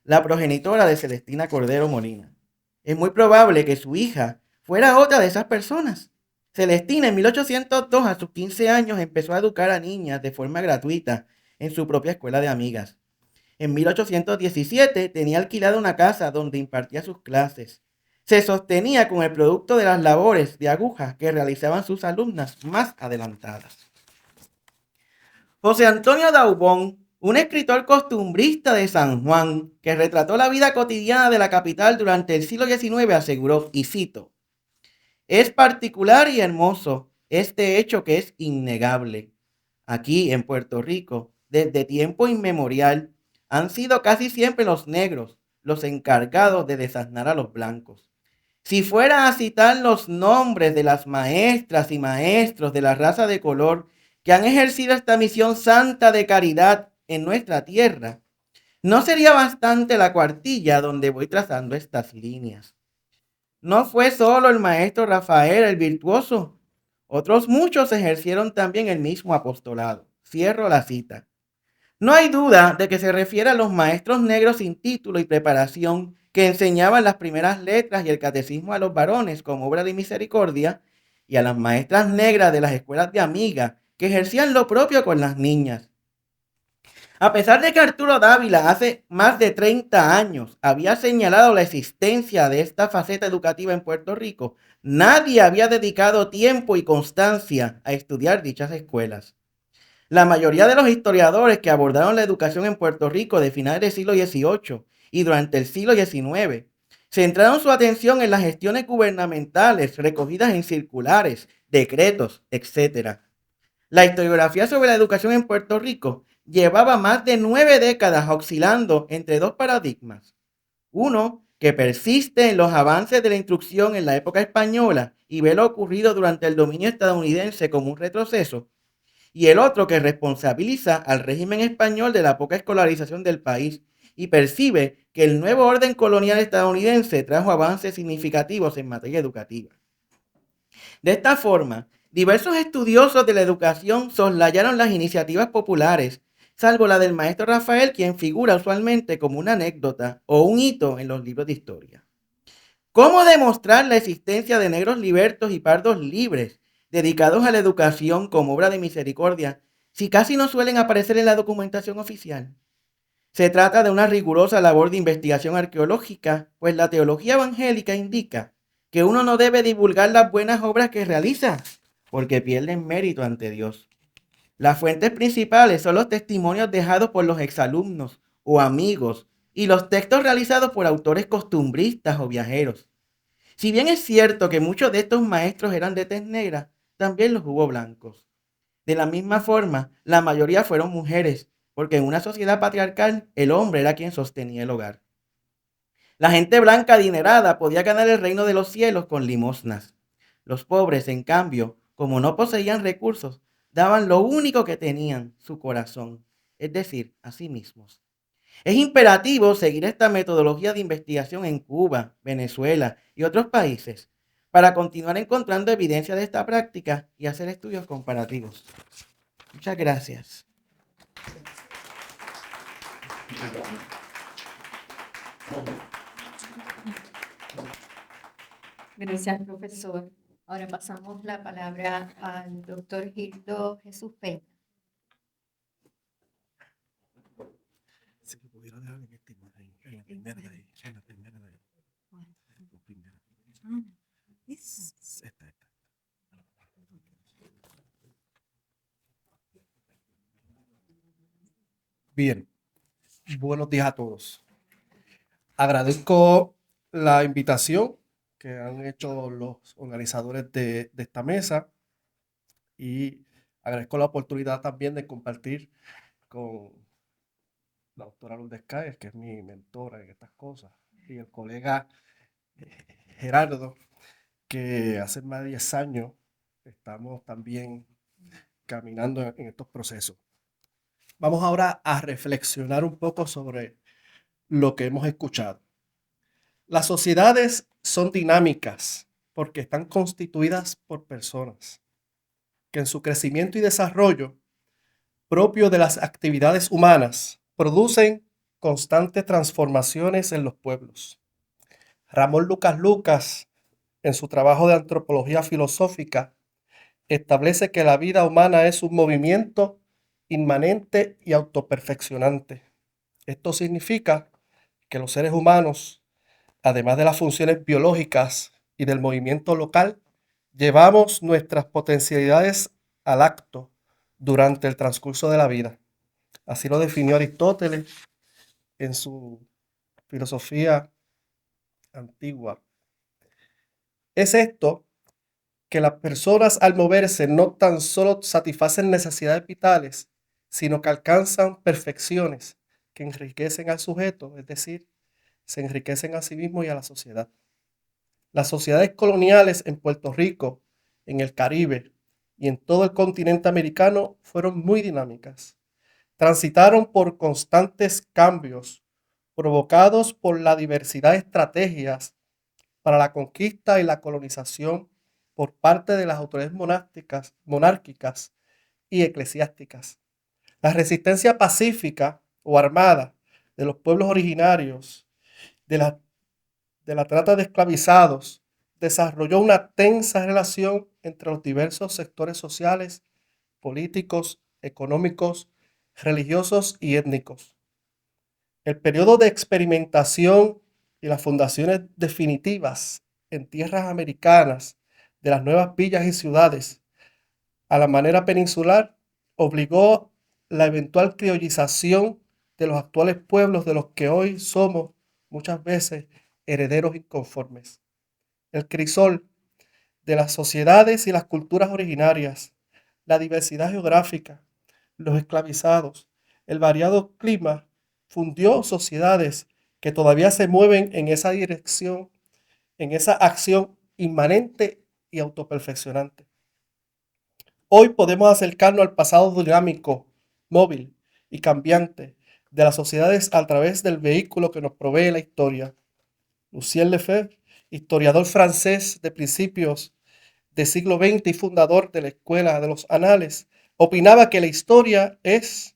la progenitora de Celestina Cordero Molina. Es muy probable que su hija fuera otra de esas personas. Celestina en 1802, a sus 15 años, empezó a educar a niñas de forma gratuita en su propia escuela de amigas. En 1817 tenía alquilada una casa donde impartía sus clases. Se sostenía con el producto de las labores de aguja que realizaban sus alumnas más adelantadas. José Antonio Daubón, un escritor costumbrista de San Juan que retrató la vida cotidiana de la capital durante el siglo XIX, aseguró, y cito: "Es particular y hermoso este hecho que es innegable. Aquí en Puerto Rico, desde tiempo inmemorial, han sido casi siempre los negros los encargados de desasnar a los blancos. Si fuera a citar los nombres de las maestras y maestros de la raza de color que han ejercido esta misión santa de caridad en nuestra tierra, no sería bastante la cuartilla donde voy trazando estas líneas. No fue solo el maestro Rafael el virtuoso, otros muchos ejercieron también el mismo apostolado". Cierro la cita. No hay duda de que se refiere a los maestros negros sin título y preparación que enseñaban las primeras letras y el catecismo a los varones como obra de misericordia, y a las maestras negras de las escuelas de amigas que ejercían lo propio con las niñas. A pesar de que Arturo Dávila hace más de 30 años había señalado la existencia de esta faceta educativa en Puerto Rico, nadie había dedicado tiempo y constancia a estudiar dichas escuelas. La mayoría de los historiadores que abordaron la educación en Puerto Rico de finales del siglo XVIII y durante el siglo XIX centraron su atención en las gestiones gubernamentales recogidas en circulares, decretos, etc. La historiografía sobre la educación en Puerto Rico llevaba más de 9 décadas oscilando entre dos paradigmas. Uno, que persiste en los avances de la instrucción en la época española y ve lo ocurrido durante el dominio estadounidense como un retroceso, y el otro que responsabiliza al régimen español de la poca escolarización del país y percibe que el nuevo orden colonial estadounidense trajo avances significativos en materia educativa. De esta forma, diversos estudiosos de la educación soslayaron las iniciativas populares, salvo la del maestro Rafael, quien figura usualmente como una anécdota o un hito en los libros de historia. ¿Cómo demostrar la existencia de negros libertos y pardos libres dedicados a la educación como obra de misericordia si casi no suelen aparecer en la documentación oficial? Se trata de una rigurosa labor de investigación arqueológica, pues la teología evangélica indica que uno no debe divulgar las buenas obras que realiza, porque pierden mérito ante Dios. Las fuentes principales son los testimonios dejados por los exalumnos o amigos y los textos realizados por autores costumbristas o viajeros. Si bien es cierto que muchos de estos maestros eran de tez negra, también los hubo blancos. De la misma forma, la mayoría fueron mujeres, porque en una sociedad patriarcal el hombre era quien sostenía el hogar. La gente blanca adinerada podía ganar el reino de los cielos con limosnas. Los pobres, en cambio, como no poseían recursos, daban lo único que tenían, su corazón, es decir, a sí mismos. Es imperativo seguir esta metodología de investigación en Cuba, Venezuela y otros países para continuar encontrando evidencia de esta práctica y hacer estudios comparativos. Muchas gracias. Gracias, profesor. Ahora pasamos la palabra al doctor Gildo Jesús Peña. Si lo pudiera dejar en esta imagen, en la primera de ahí, en la primera de ahí. La primera. Esta. Bien, buenos días a todos. Agradezco la invitación que han hecho los organizadores de esta mesa y agradezco la oportunidad también de compartir con la doctora Lourdes Cáez, que es mi mentora en estas cosas, y el colega Gerardo, que hace más de 10 años estamos también caminando en estos procesos. Vamos ahora a reflexionar un poco sobre lo que hemos escuchado. Las sociedades son dinámicas porque están constituidas por personas que en su crecimiento y desarrollo propio de las actividades humanas producen constantes transformaciones en los pueblos. Ramón Lucas, en su trabajo de antropología filosófica, establece que la vida humana es un movimiento inmanente y autoperfeccionante. Esto significa que los seres humanos, además de las funciones biológicas y del movimiento local, llevamos nuestras potencialidades al acto durante el transcurso de la vida. Así lo definió Aristóteles en su filosofía antigua. Es esto que las personas al moverse no tan solo satisfacen necesidades vitales, sino que alcanzan perfecciones que enriquecen al sujeto, es decir, se enriquecen a sí mismos y a la sociedad. Las sociedades coloniales en Puerto Rico, en el Caribe y en todo el continente americano fueron muy dinámicas. Transitaron por constantes cambios provocados por la diversidad de estrategias para la conquista y la colonización por parte de las autoridades monárquicas y eclesiásticas. La resistencia pacífica o armada de los pueblos originarios de la trata de esclavizados desarrolló una tensa relación entre los diversos sectores sociales, políticos, económicos, religiosos y étnicos. El periodo de experimentación y las fundaciones definitivas en tierras americanas de las nuevas villas y ciudades a la manera peninsular obligó la eventual criollización de los actuales pueblos de los que hoy somos muchas veces herederos inconformes. El crisol de las sociedades y las culturas originarias la diversidad geográfica, los esclavizados, el variado clima, fundió sociedades que todavía se mueven en esa dirección, en esa acción inmanente y autoperfeccionante. Hoy podemos acercarnos al pasado dinámico, móvil y cambiante de las sociedades a través del vehículo que nos provee la historia. Lucien Lefebvre, historiador francés de principios del siglo XX y fundador de la Escuela de los Anales, opinaba que la historia es,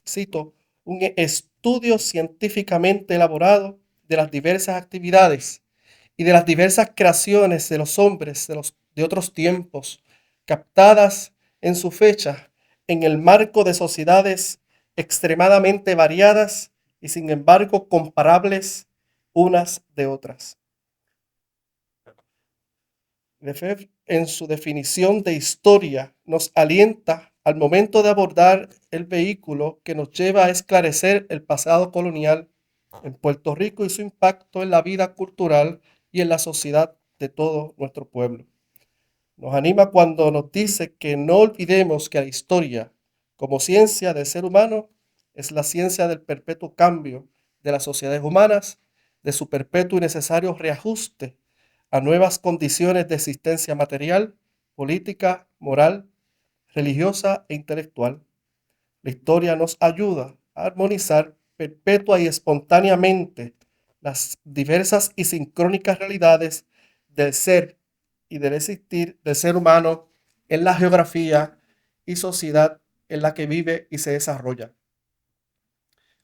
cito, un estudio científicamente elaborado de las diversas actividades y de las diversas creaciones de los hombres de otros tiempos, captadas en su fecha en el marco de sociedades extremadamente variadas y sin embargo comparables unas de otras. Lefebvre, en su definición de historia, nos alienta al momento de abordar el vehículo que nos lleva a esclarecer el pasado colonial en Puerto Rico y su impacto en la vida cultural y en la sociedad de todo nuestro pueblo. Nos anima cuando nos dice que no olvidemos que la historia, como ciencia del ser humano, es la ciencia del perpetuo cambio de las sociedades humanas, de su perpetuo y necesario reajuste a nuevas condiciones de existencia material, política, moral, religiosa e intelectual. La historia nos ayuda a armonizar perpetua y espontáneamente las diversas y sincrónicas realidades del ser y del existir del ser humano en la geografía y sociedad en la que vive y se desarrolla.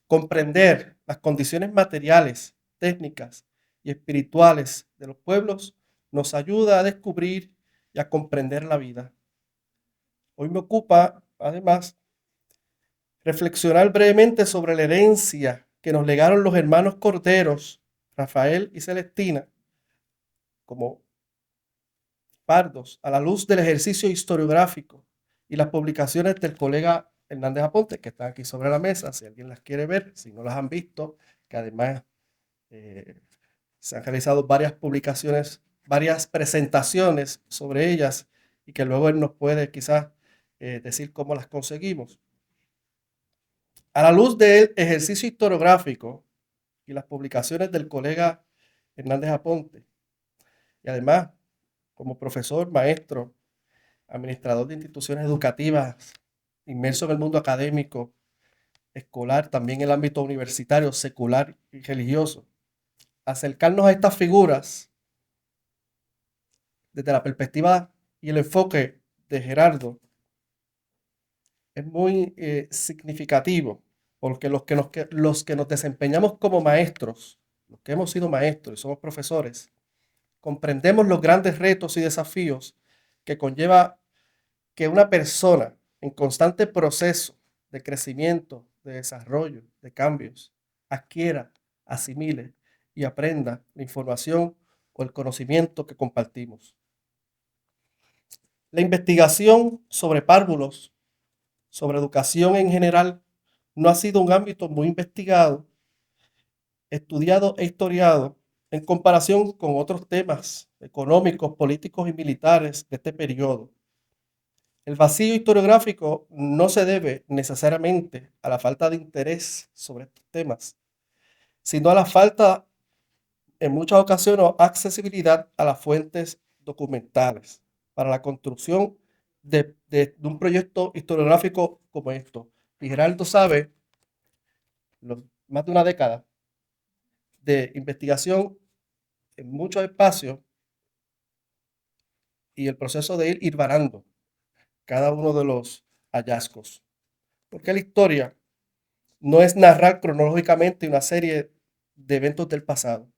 Comprender las condiciones materiales, técnicas y espirituales de los pueblos nos ayuda a descubrir y a comprender la vida. Hoy me ocupa, además, reflexionar brevemente sobre la herencia que nos legaron los hermanos Corderos, Rafael y Celestina, como Pardos, a la luz del ejercicio historiográfico y las publicaciones del colega Hernández Aponte, que están aquí sobre la mesa, si alguien las quiere ver, si no las han visto, que además se han realizado varias publicaciones, varias presentaciones sobre ellas y que luego él nos puede quizás decir cómo las conseguimos. A la luz del ejercicio historiográfico y las publicaciones del colega Hernández Aponte, y además como profesor, maestro, administrador de instituciones educativas, inmerso en el mundo académico, escolar, también en el ámbito universitario, secular y religioso, acercarnos a estas figuras desde la perspectiva y el enfoque de Gerardo es muy significativo, porque los que nos desempeñamos como maestros, los que hemos sido maestros y somos profesores, comprendemos los grandes retos y desafíos que conlleva que una persona en constante proceso de crecimiento, de desarrollo, de cambios, adquiera, asimile y aprenda la información o el conocimiento que compartimos. La investigación sobre párvulos, sobre educación en general, no ha sido un ámbito muy investigado, estudiado e historiado en comparación con otros temas económicos, políticos y militares de este periodo. El vacío historiográfico no se debe necesariamente a la falta de interés sobre estos temas, sino a la falta, en muchas ocasiones, accesibilidad a las fuentes documentales para la construcción de un proyecto historiográfico como esto. Y Geraldo sabe, más de una década de investigación en muchos espacios y el proceso de ir hilvanando cada uno de los hallazgos. Porque la historia no es narrar cronológicamente una serie de eventos del pasado.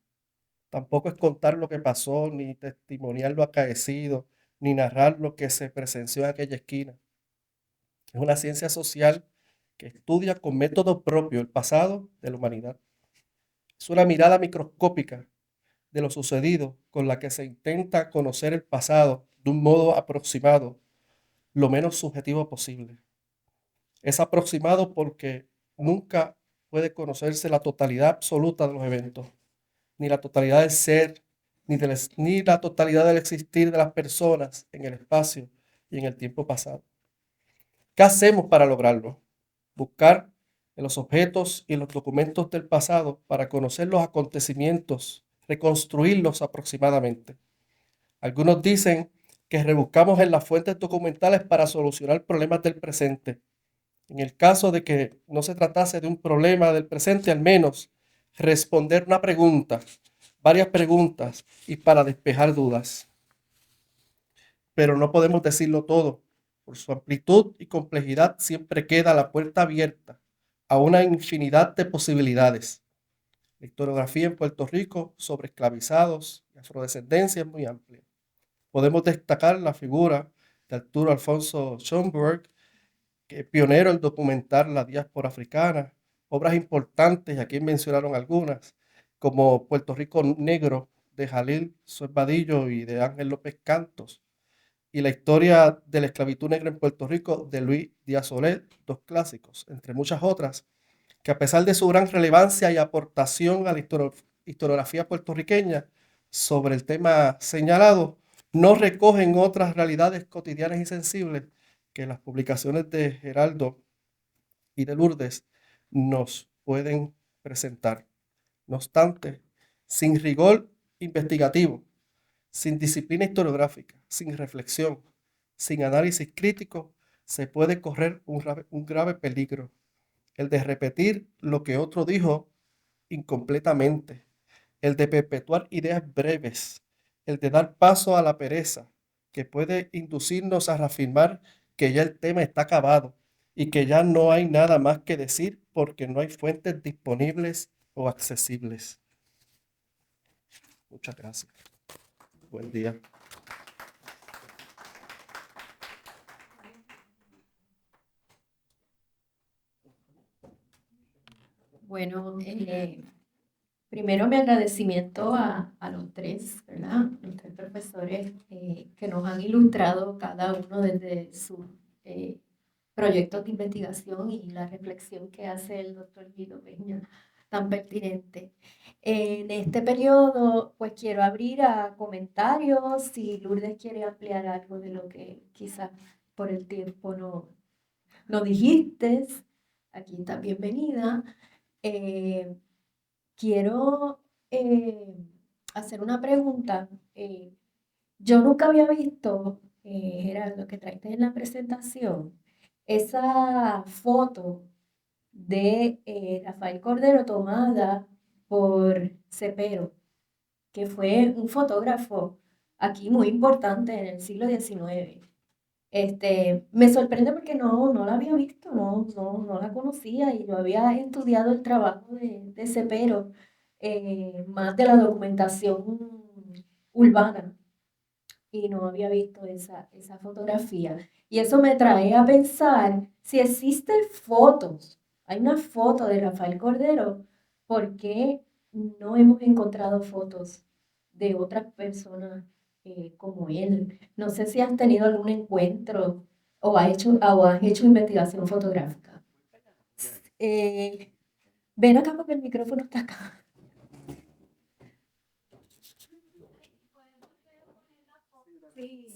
Tampoco es contar lo que pasó, ni testimoniar lo acaecido, ni narrar lo que se presenció en aquella esquina. Es una ciencia social que estudia con método propio el pasado de la humanidad. Es una mirada microscópica de lo sucedido con la que se intenta conocer el pasado de un modo aproximado, lo menos subjetivo posible. Es aproximado porque nunca puede conocerse la totalidad absoluta de los eventos, ni la totalidad del ser, ni la totalidad del existir de las personas en el espacio y en el tiempo pasado. ¿Qué hacemos para lograrlo? Buscar en los objetos y en los documentos del pasado para conocer los acontecimientos, reconstruirlos aproximadamente. Algunos dicen que rebuscamos en las fuentes documentales para solucionar problemas del presente. En el caso de que no se tratase de un problema del presente, al menos responder una pregunta, varias preguntas y para despejar dudas. Pero no podemos decirlo todo. Por su amplitud y complejidad siempre queda la puerta abierta a una infinidad de posibilidades. La historiografía en Puerto Rico sobre esclavizados y afrodescendencia es muy amplia. Podemos destacar la figura de Arturo Alfonso Schomburg, que es pionero en documentar la diáspora africana, obras importantes, aquí mencionaron algunas, como Puerto Rico Negro, de Jalil Suez Vadillo y de Ángel López Cantos, y la historia de la esclavitud negra en Puerto Rico, de Luis Díaz Soler, dos clásicos, entre muchas otras, que a pesar de su gran relevancia y aportación a la historiografía puertorriqueña sobre el tema señalado, no recogen otras realidades cotidianas y sensibles que las publicaciones de Geraldo y de Lourdes nos pueden presentar. No obstante, sin rigor investigativo, sin disciplina historiográfica, sin reflexión, sin análisis crítico, se puede correr un grave peligro, el de repetir lo que otro dijo incompletamente, el de perpetuar ideas breves, el de dar paso a la pereza, que puede inducirnos a reafirmar que ya el tema está acabado y que ya no hay nada más que decir porque no hay fuentes disponibles o accesibles. Muchas gracias. Buen día. Bueno, primero mi agradecimiento a los tres, ¿verdad? Los tres profesores que nos han ilustrado cada uno desde sus proyectos de investigación y la reflexión que hace el doctor Guido Peña, tan pertinente. En este periodo, pues quiero abrir a comentarios, si Lourdes quiere ampliar algo de lo que quizás por el tiempo no dijiste, aquí está bienvenida. Quiero hacer una pregunta. Yo nunca había visto, Gerardo, que traiste en la presentación, esa foto de Rafael Cordero tomada por Cepero, que fue un fotógrafo aquí muy importante en el siglo XIX. Me sorprende porque no la había visto, no la conocía y yo había estudiado el trabajo de Cepero, más de la documentación urbana y no había visto esa fotografía. Y eso me trae a pensar si existen fotos, hay una foto de Rafael Cordero, ¿por qué no hemos encontrado fotos de otras personas como él? No sé si has tenido algún encuentro o has hecho investigación fotográfica. Ven acá porque el micrófono está acá. Sí.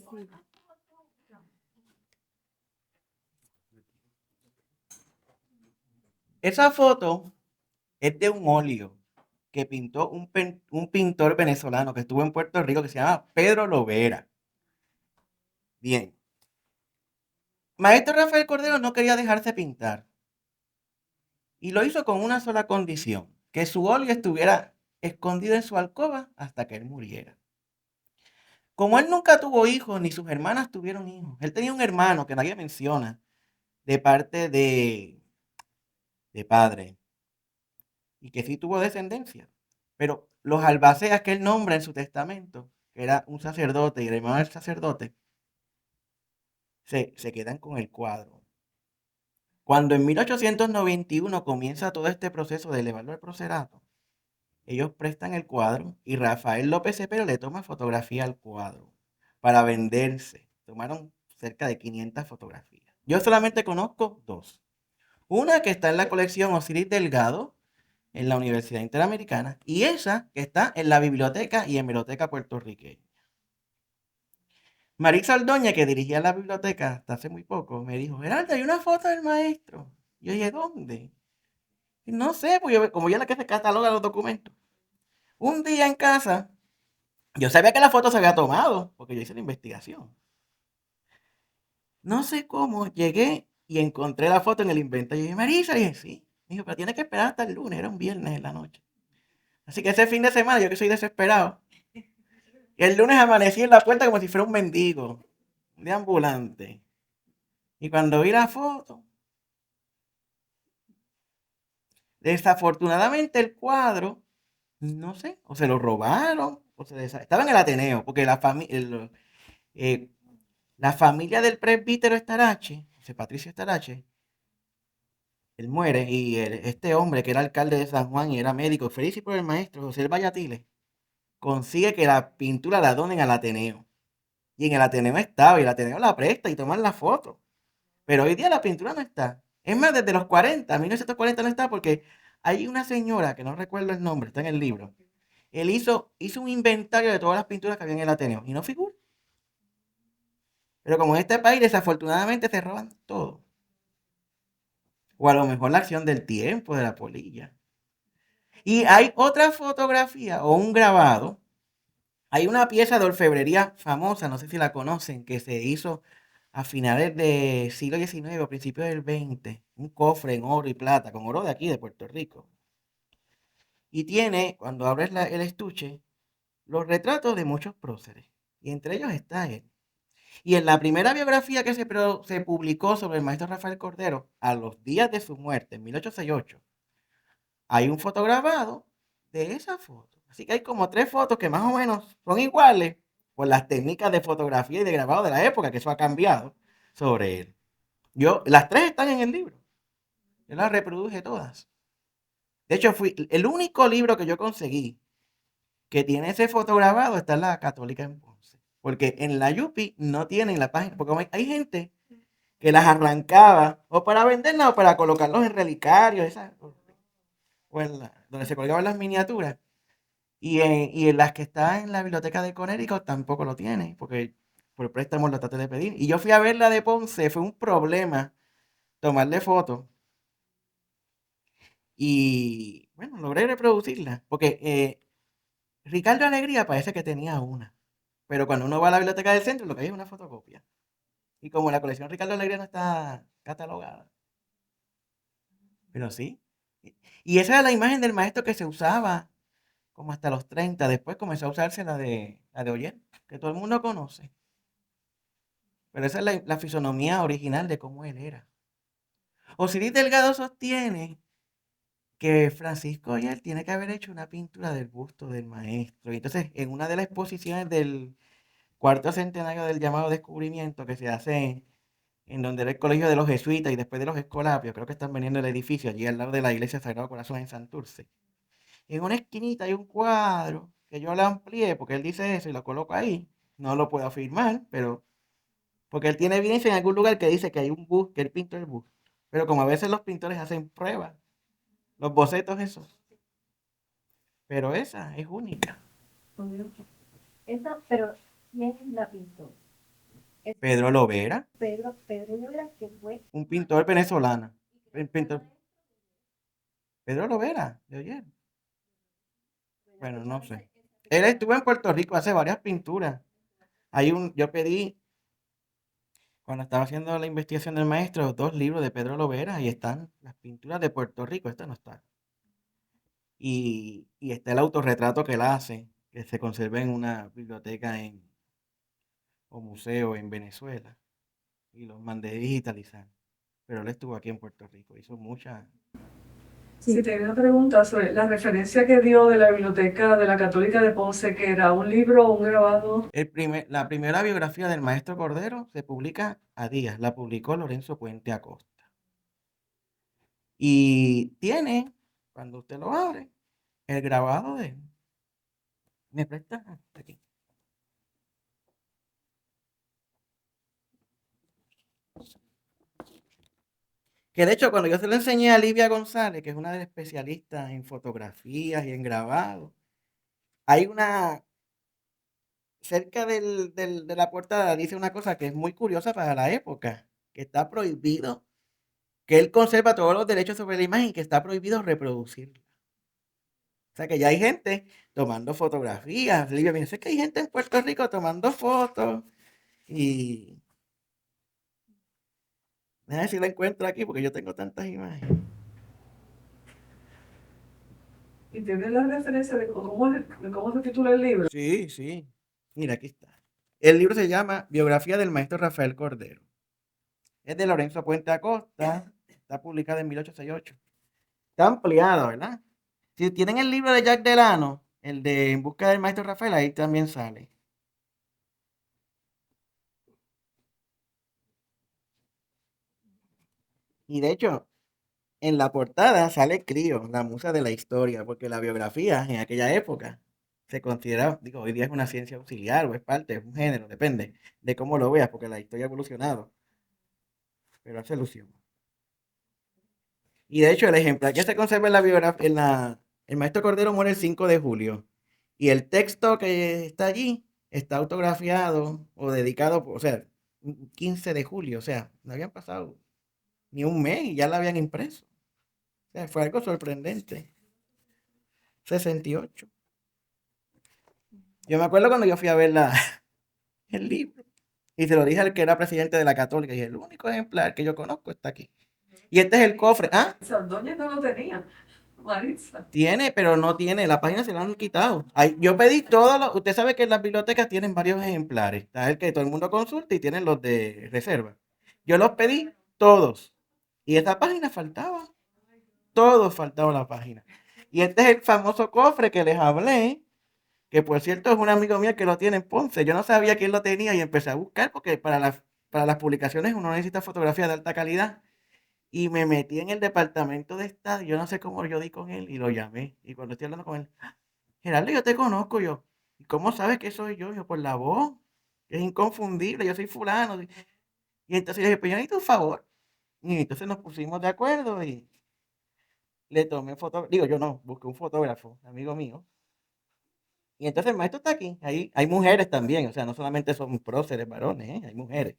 Esa foto es de un óleo que pintó un pintor venezolano que estuvo en Puerto Rico que se llama Pedro Lovera. Bien. Maestro Rafael Cordero no quería dejarse pintar. Y lo hizo con una sola condición, que su óleo estuviera escondido en su alcoba hasta que él muriera. Como él nunca tuvo hijos, ni sus hermanas tuvieron hijos, él tenía un hermano que nadie menciona, de parte de padre, y que sí tuvo descendencia. Pero los albaceas que él nombra en su testamento, que era un sacerdote y el hermano del sacerdote, se quedan con el cuadro. Cuando en 1891 comienza todo este proceso de elevarlo al procerato, ellos prestan el cuadro y Rafael López Cepero le toma fotografía al cuadro para venderse. Tomaron cerca de 500 fotografías. Yo solamente conozco dos. Una que está en la colección Osiris Delgado en la Universidad Interamericana y esa que está en la biblioteca y hemeroteca puertorriqueña. Marisa Ordóñez, que dirigía la biblioteca hasta hace muy poco, me dijo, Gerardo, hay una foto del maestro. Yo dije, ¿dónde? Y no sé, pues como yo es la que se cataloga los documentos. Un día en casa, yo sabía que la foto se había tomado, porque yo hice la investigación. No sé cómo llegué y encontré la foto en el inventario. Y dije, Marisa, y dije, sí. Me dijo, pero tienes que esperar hasta el lunes, era un viernes en la noche. Así que ese fin de semana, yo que soy desesperado, y el lunes amanecí en la puerta como si fuera un mendigo, de ambulante. Y cuando vi la foto, desafortunadamente el cuadro, no sé, o se lo robaron, o estaba en el Ateneo, porque la familia del presbítero Estarache, José Patricio Estarache, él muere y este hombre que era alcalde de San Juan y era médico, feliz por el maestro José Vallatile, consigue que la pintura la donen al Ateneo. Y en el Ateneo estaba, y el Ateneo la presta y toman la foto. Pero hoy día la pintura no está. Es más, desde los 40, 1940 no está porque hay una señora, que no recuerdo el nombre, está en el libro. Él hizo un inventario de todas las pinturas que había en el Ateneo y no figura. Pero como en este país desafortunadamente se roban todo. O a lo mejor la acción del tiempo, de la polilla. Y hay otra fotografía o un grabado. Hay una pieza de orfebrería famosa, no sé si la conocen, que se hizo a finales del siglo XIX o principios del XX. Un cofre en oro y plata, con oro de aquí, de Puerto Rico. Y tiene, cuando abres el estuche, los retratos de muchos próceres. Y entre ellos está él. Y en la primera biografía que se publicó sobre el maestro Rafael Cordero, a los días de su muerte, en 1868, hay un fotografado de esa foto. Así que hay como 3 fotos que más o menos son iguales por las técnicas de fotografía y de grabado de la época, que eso ha cambiado sobre él. Las 3 están en el libro. Yo las reproduje todas. De hecho, fui el único libro que yo conseguí que tiene ese fotografado está en la Católica en Ponce. Porque en la Yupi no tienen la página. Porque hay gente que las arrancaba o para venderlas o para colocarlos en relicarios, donde se colgaban las miniaturas. Y en las que está en la biblioteca de Connecticut tampoco lo tiene, porque por préstamo lo traté de pedir. Y yo fui a ver la de Ponce, fue un problema tomarle fotos. Y bueno, logré reproducirla, porque Ricardo Alegría parece que tenía una. Pero cuando uno va a la biblioteca del centro, lo que hay es una fotocopia. Y como la colección Ricardo Alegría no está catalogada. Pero sí. Y esa era la imagen del maestro que se usaba como hasta los 30. Después comenzó a usarse la de Oyer, que todo el mundo conoce. Pero esa es la fisonomía original de cómo él era. Osiris Delgado sostiene que Francisco Oyer tiene que haber hecho una pintura del busto del maestro. Y entonces, en una de las exposiciones del 4º centenario del llamado descubrimiento que se hace en donde era el colegio de los jesuitas y después de los escolapios, creo que están vendiendo el edificio allí al lado de la iglesia Sagrado Corazón en Santurce. En una esquinita hay un cuadro que yo lo amplié porque él dice eso y lo coloco ahí. No lo puedo afirmar, pero porque él tiene evidencia en algún lugar que dice que hay un bus, que él pintó el bus. Pero como a veces los pintores hacen pruebas, los bocetos esos. Pero esa es única. Esa, pero ¿quién la pintó? Es Pedro Lovera, Pedro Lovera, que fue un pintor venezolano. Pedro Lovera, de ayer. Bueno, no sé. Él estuvo en Puerto Rico, hace varias pinturas. Yo pedí, cuando estaba haciendo la investigación del maestro, 2 libros de Pedro Lovera y están las pinturas de Puerto Rico, esta no está. Y está el autorretrato que él hace, que se conserva en una biblioteca o museo en Venezuela. Y los mandé digitalizar. Pero él estuvo aquí en Puerto Rico, hizo muchas. Sí, tenía una pregunta sobre la referencia que dio de la biblioteca de la Católica de Ponce, que era un libro o un grabado. La primera biografía del maestro Cordero se publica a días, la publicó Lorenzo Puente Acosta. Y tiene, cuando usted lo abre, el grabado de él. ¿Me presta? Aquí. Que de hecho, cuando yo se lo enseñé a Livia González, que es una de las especialistas en fotografías y en grabado, hay cerca de la portada dice una cosa que es muy curiosa para la época, que está prohibido, que él conserva todos los derechos sobre la imagen y que está prohibido reproducirla. O sea que ya hay gente tomando fotografías. Livia me dice que hay gente en Puerto Rico tomando fotos y... Déjame ver si la encuentro aquí porque yo tengo tantas imágenes. ¿Y tienes la referencia de cómo se titula el libro? Sí, sí. Mira, aquí está. El libro se llama Biografía del maestro Rafael Cordero. Es de Lorenzo Puente Acosta. Está publicado en 1868. Está ampliado, ¿verdad? Si tienen el libro de Jack Delano, el de En busca del maestro Rafael, ahí también sale. Y de hecho, en la portada sale Crío, la musa de la historia, porque la biografía en aquella época se considera, digo, hoy día es una ciencia auxiliar o es parte, es un género, depende de cómo lo veas, porque la historia ha evolucionado, pero hace alusión. Y de hecho, el ejemplar que se conserva en la biografía, el maestro Cordero muere el 5 de julio. Y el texto que está allí está autografiado o dedicado, o sea, 15 de julio. O sea, no habían pasado ni un mes y ya la habían impreso. O sea, fue algo sorprendente. 68. Yo me acuerdo cuando yo fui a ver el libro. Y se lo dije al que era presidente de la Católica. Y dije, el único ejemplar que yo conozco está aquí. Y este es el cofre. Ah, Sandoña no lo tenía, Maritza. tiene, pero no tiene, la página se la han quitado. Yo pedí usted sabe que las bibliotecas tienen varios ejemplares. Está el que todo el mundo consulta y tienen los de reserva. Yo los pedí todos. Y esa página faltaba. Todos faltaba la página. Y este es el famoso cofre que les hablé, que por cierto es un amigo mío que lo tiene en Ponce. Yo no sabía quién lo tenía y empecé a buscar porque para las publicaciones uno necesita fotografías de alta calidad. Y me metí en el departamento de estado, yo no sé cómo yo di con él y lo llamé. Y cuando estoy hablando con él, Gerardo, yo te conozco yo. ¿Y cómo sabes que soy yo? Yo, por la voz, que es inconfundible, yo soy fulano. Y entonces yo dije, pues yo necesito un favor. Y entonces nos pusimos de acuerdo y le tomé foto, digo yo no, busqué un fotógrafo, amigo mío. Y entonces el maestro está aquí. Ahí hay mujeres también, o sea, no solamente son próceres varones, hay mujeres.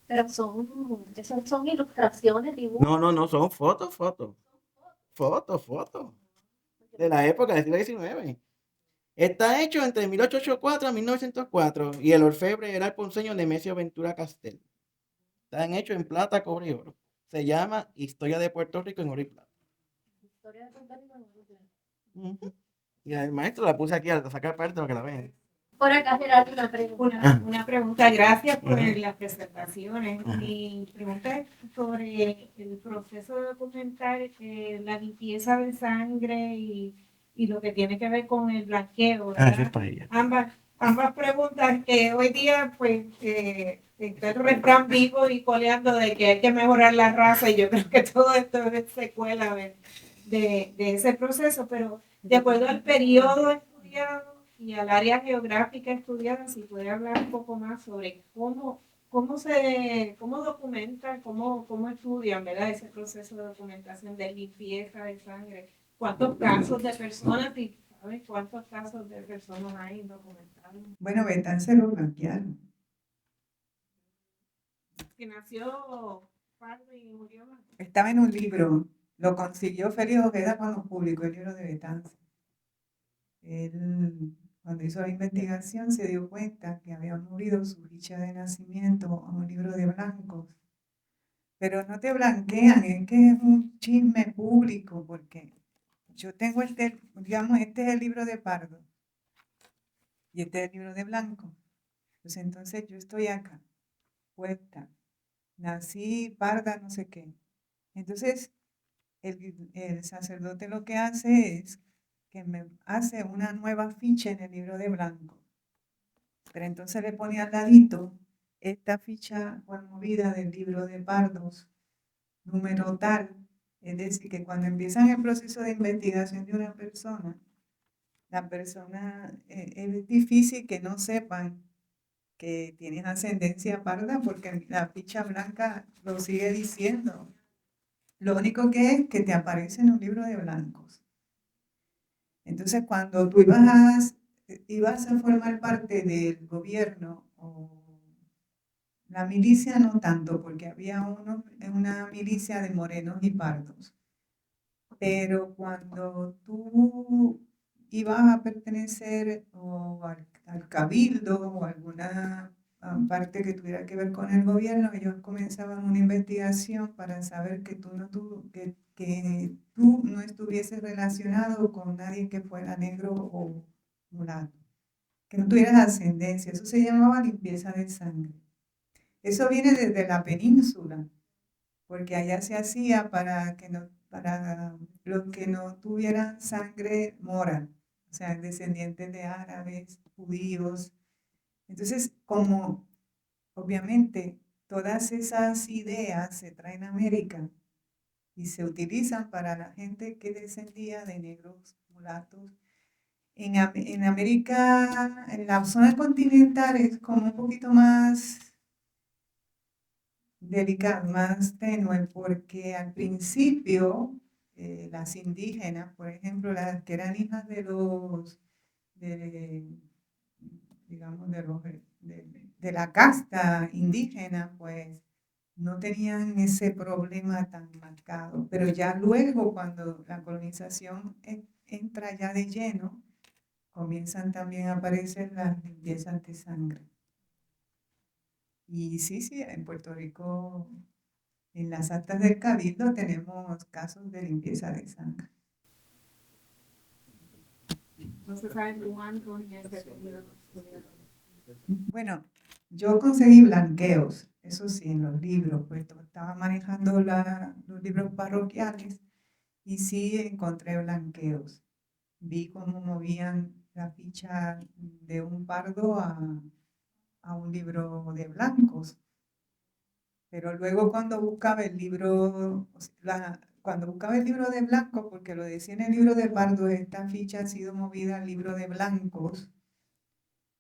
Pero esas son ilustraciones, dibujos. No, son fotos. Fotos. De la época del siglo XIX. Está hecho entre 1884 a 1904 y el orfebre era el ponceño Nemesio Ventura Castel. Están hechos en plata, cobre y oro. Se llama Historia de Puerto Rico en oro y plata. Historia de Puerto Rico en oro y plata. Ujú. Y el maestro la puse aquí a sacar parte para que la vean. Por acá, Gerardo, una pregunta. Una pregunta, gracias por Ajá. las presentaciones. Ajá. Mi pregunta es sobre el proceso de documentar la limpieza de sangre y lo que tiene que ver con el blanqueo, Ah, eso es ¿verdad? para ella. Ambas preguntas que hoy día, pues, está el refrán vivo y coleando de que hay que mejorar la raza y yo creo que todo esto es secuela de ese proceso, pero de acuerdo al periodo estudiado y al área geográfica estudiada, si puede hablar un poco más sobre cómo documentan, cómo estudian, ¿verdad? Ese proceso de documentación de limpieza de sangre. ¿Cuántos casos de personas y sabes cuántos casos de personas hay documentados? Bueno, Betán se lo blanquearon. Que nació pardo y murió. Estaba en un libro, lo consiguió Félix Ojeda cuando publicó el libro de Betances. Él, cuando hizo la investigación, se dio cuenta que había movido su ficha de nacimiento a un libro de blancos. Pero no te blanquean, es que es un chisme público, porque yo tengo digamos, este es el libro de pardo y este es el libro de blanco. Pues entonces yo estoy acá, puesta, nací parda, no sé qué. Entonces el sacerdote lo que hace es que me hace una nueva ficha en el libro de blanco. Pero entonces le pone al ladito esta ficha conmovida del libro de pardos, número tal. Es decir, que cuando empiezan el proceso de investigación de una persona, la persona es difícil que no sepan que tienes ascendencia parda porque la ficha blanca lo sigue diciendo. Lo único que es que te aparece en un libro de blancos. Entonces, cuando tú ibas ibas a formar parte del gobierno o la milicia no tanto, porque había una milicia de morenos y pardos. Pero cuando tú ibas a pertenecer o al cabildo o alguna parte que tuviera que ver con el gobierno, ellos comenzaban una investigación para saber que que tú no estuvieses relacionado con nadie que fuera negro o mulato, que no tuvieras ascendencia. Eso se llamaba limpieza de sangre. Eso viene desde la península, porque allá se hacía para los que no tuvieran sangre mora, o sea, descendientes de árabes, judíos. Entonces, como obviamente todas esas ideas se traen a América y se utilizan para la gente que descendía de negros, mulatos. En América, en la zona continental es como un poquito más delicado, más tenue, porque al principio las indígenas, por ejemplo, las que eran hijas de, digamos, de la casta indígena, pues no tenían ese problema tan marcado. Pero ya luego, cuando la colonización entra ya de lleno, comienzan también a aparecer las limpiezas de sangre. Y sí, en Puerto Rico, en las actas del Cabildo tenemos casos de limpieza de sangre. No se sabe cuándo ni ese periodo. Bueno, yo conseguí blanqueos, eso sí, en los libros, pues estaba manejando los libros parroquiales y sí encontré blanqueos. Vi cómo movían la ficha de un pardo a un libro de blancos. Pero luego cuando buscaba el libro, cuando buscaba el libro de blancos, porque lo decía en el libro de pardo, esta ficha ha sido movida al libro de blancos,